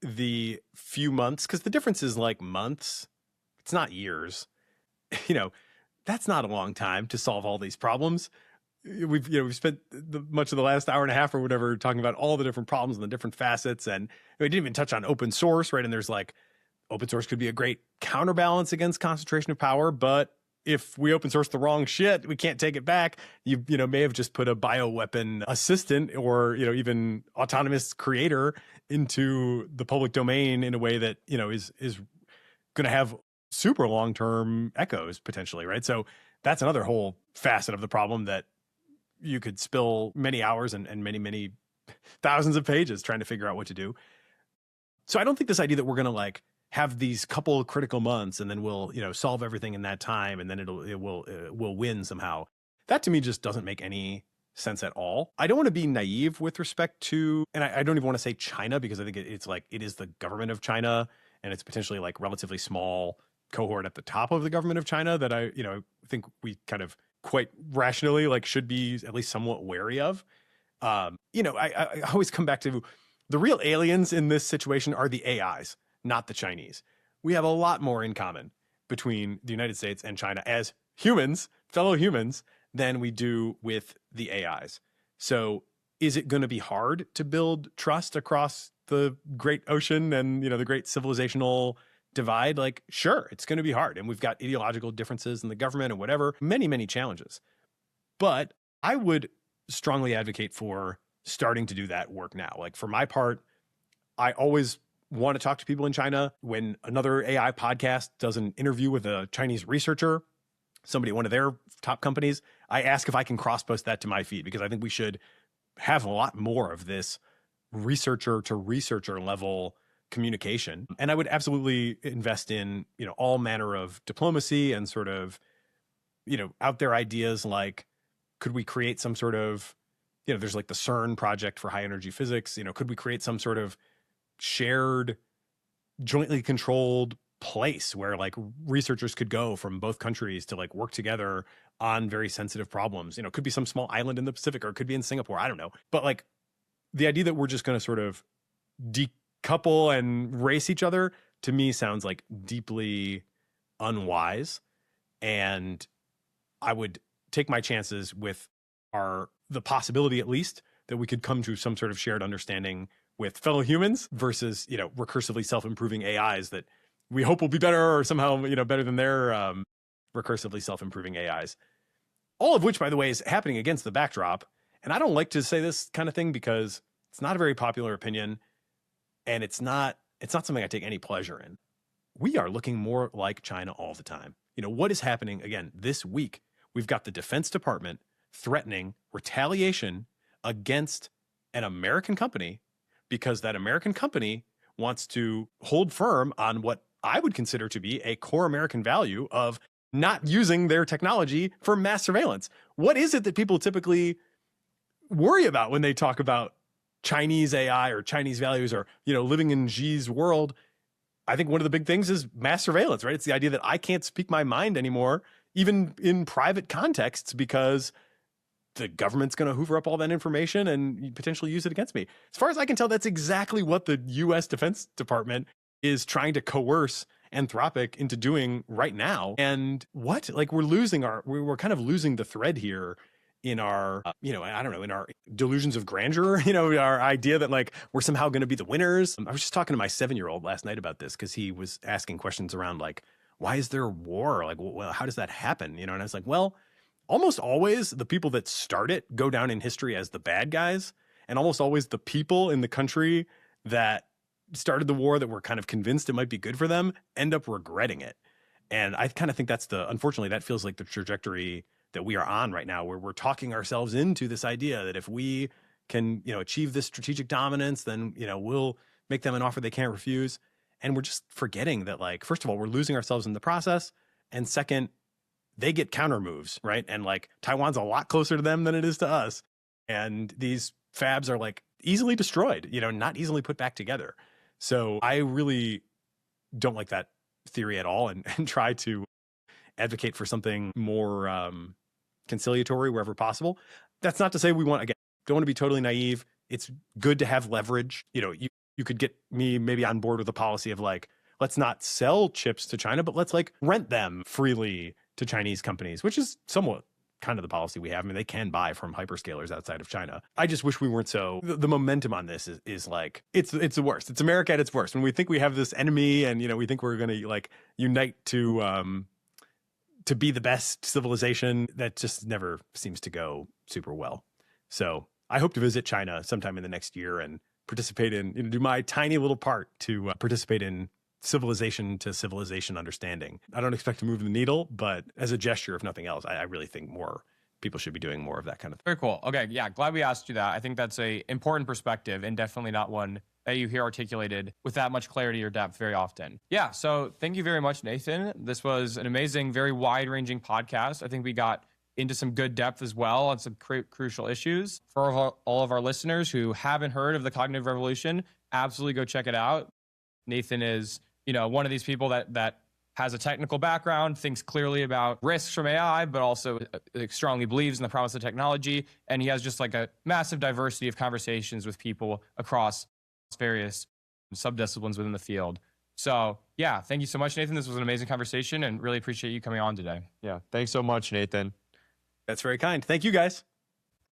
Speaker 1: the few months, because the difference is like months, it's not years. You know, that's not a long time to solve all these problems. We've spent much of the last hour and a half or whatever talking about all the different problems and the different facets, and we didn't even touch on open source, right? And there's like, open source could be a great counterbalance against concentration of power, but if we open source the wrong shit, we can't take it back. You may have just put a bioweapon assistant or even autonomous creator into the public domain in a way that is going to have super long-term echoes potentially, right? So that's another whole facet of the problem that you could spill many hours and many thousands of pages trying to figure out what to do. So I don't think this idea that we're going to like have these couple of critical months and then we'll solve everything in that time and then we'll win somehow. That to me just doesn't make any sense at all. I don't want to be naive with respect to, and I don't even want to say China, because I think it's like it is the government of China and it's potentially like relatively small cohort at the top of the government of China that I think we kind of quite rationally like should be at least somewhat wary of. I always come back to the real aliens in this situation are the AIs, not the Chinese. We have a lot more in common between the United States and China as humans, fellow humans, than we do with the AIs. So is it going to be hard to build trust across the great ocean and, the great civilizational divide? Like, sure, it's going to be hard. And we've got ideological differences in the government and whatever, many challenges. But I would strongly advocate for starting to do that work now. Like for my part, I always want to talk to people in China. When another AI podcast does an interview with a Chinese researcher, somebody, one of their top companies, I ask if I can cross-post that to my feed, because I think we should have a lot more of this researcher to researcher level communication. And I would absolutely invest in, all manner of diplomacy and sort of, out there ideas like, could we create some sort of, there's like the CERN project for high energy physics, could we create some sort of shared, jointly controlled place where like researchers could go from both countries to like work together on very sensitive problems? Could be some small island in the Pacific, or it could be in Singapore. I don't know. But like the idea that we're just going to sort of decouple and race each other, to me sounds like deeply unwise. And I would take my chances with the possibility, at least, that we could come to some sort of shared understanding with fellow humans versus, recursively self-improving AIs that we hope will be better or somehow, better than their recursively self-improving AIs. All of which, by the way, is happening against the backdrop. And I don't like to say this kind of thing because it's not a very popular opinion, and it's not something I take any pleasure in. We are looking more like China all the time. What is happening again this week? We've got the Defense Department threatening retaliation against an American company because that American company wants to hold firm on what I would consider to be a core American value of not using their technology for mass surveillance. What is it that people typically worry about when they talk about Chinese AI or Chinese values or, living in Xi's world? I think one of the big things is mass surveillance, right? It's the idea that I can't speak my mind anymore, even in private contexts, because the government's going to hoover up all that information and potentially use it against me. As far as I can tell, that's exactly what the U.S. Defense Department is trying to coerce Anthropic into doing right now. And we're kind of losing the thread here in our, in our delusions of grandeur, our idea that like we're somehow going to be the winners. I was just talking to my 7-year-old last night about this because he was asking questions around like, why is there a war? Like, well, how does that happen? And I was like, well, almost always the people that start it go down in history as the bad guys. And almost always the people in the country that started the war that were kind of convinced it might be good for them end up regretting it. And I kind of think unfortunately, that feels like the trajectory that we are on right now, where we're talking ourselves into this idea that if we can, achieve this strategic dominance, then, we'll make them an offer they can't refuse. And we're just forgetting that, like, first of all, we're losing ourselves in the process. And second, they get counter moves, right? And like Taiwan's a lot closer to them than it is to us. And these fabs are like easily destroyed, not easily put back together. So I really don't like that theory at all, and try to advocate for something more conciliatory wherever possible. That's not to say don't want to be totally naive. It's good to have leverage. You you could get me maybe on board with a policy of like, let's not sell chips to China, but let's like rent them freely to Chinese companies, which is somewhat kind of the policy we have. I mean, they can buy from hyperscalers outside of China. I just wish we weren't so, the momentum on this is like, it's the worst. It's America at its worst. When we think we have this enemy and, we think we're going to like unite to be the best civilization, that just never seems to go super well. So I hope to visit China sometime in the next year and participate in, do my tiny little part to participate in civilization to civilization understanding. I don't expect to move the needle, but as a gesture, if nothing else, I really think more people should be doing more of that kind of thing.
Speaker 3: Very cool. Okay. Yeah. Glad we asked you that. I think that's a important perspective and definitely not one that you hear articulated with that much clarity or depth very often. Yeah. So thank you very much, Nathan. This was an amazing, very wide ranging podcast. I think we got into some good depth as well on some crucial issues. For all of our listeners who haven't heard of the Cognitive Revolution, absolutely go check it out. Nathan is, one of these people that has a technical background, thinks clearly about risks from AI, but also strongly believes in the promise of technology. And he has just like a massive diversity of conversations with people across various subdisciplines within the field. So yeah, thank you so much, Nathan. This was an amazing conversation and really appreciate you coming on today.
Speaker 2: Yeah. Thanks so much, Nathan.
Speaker 1: That's very kind. Thank you, guys.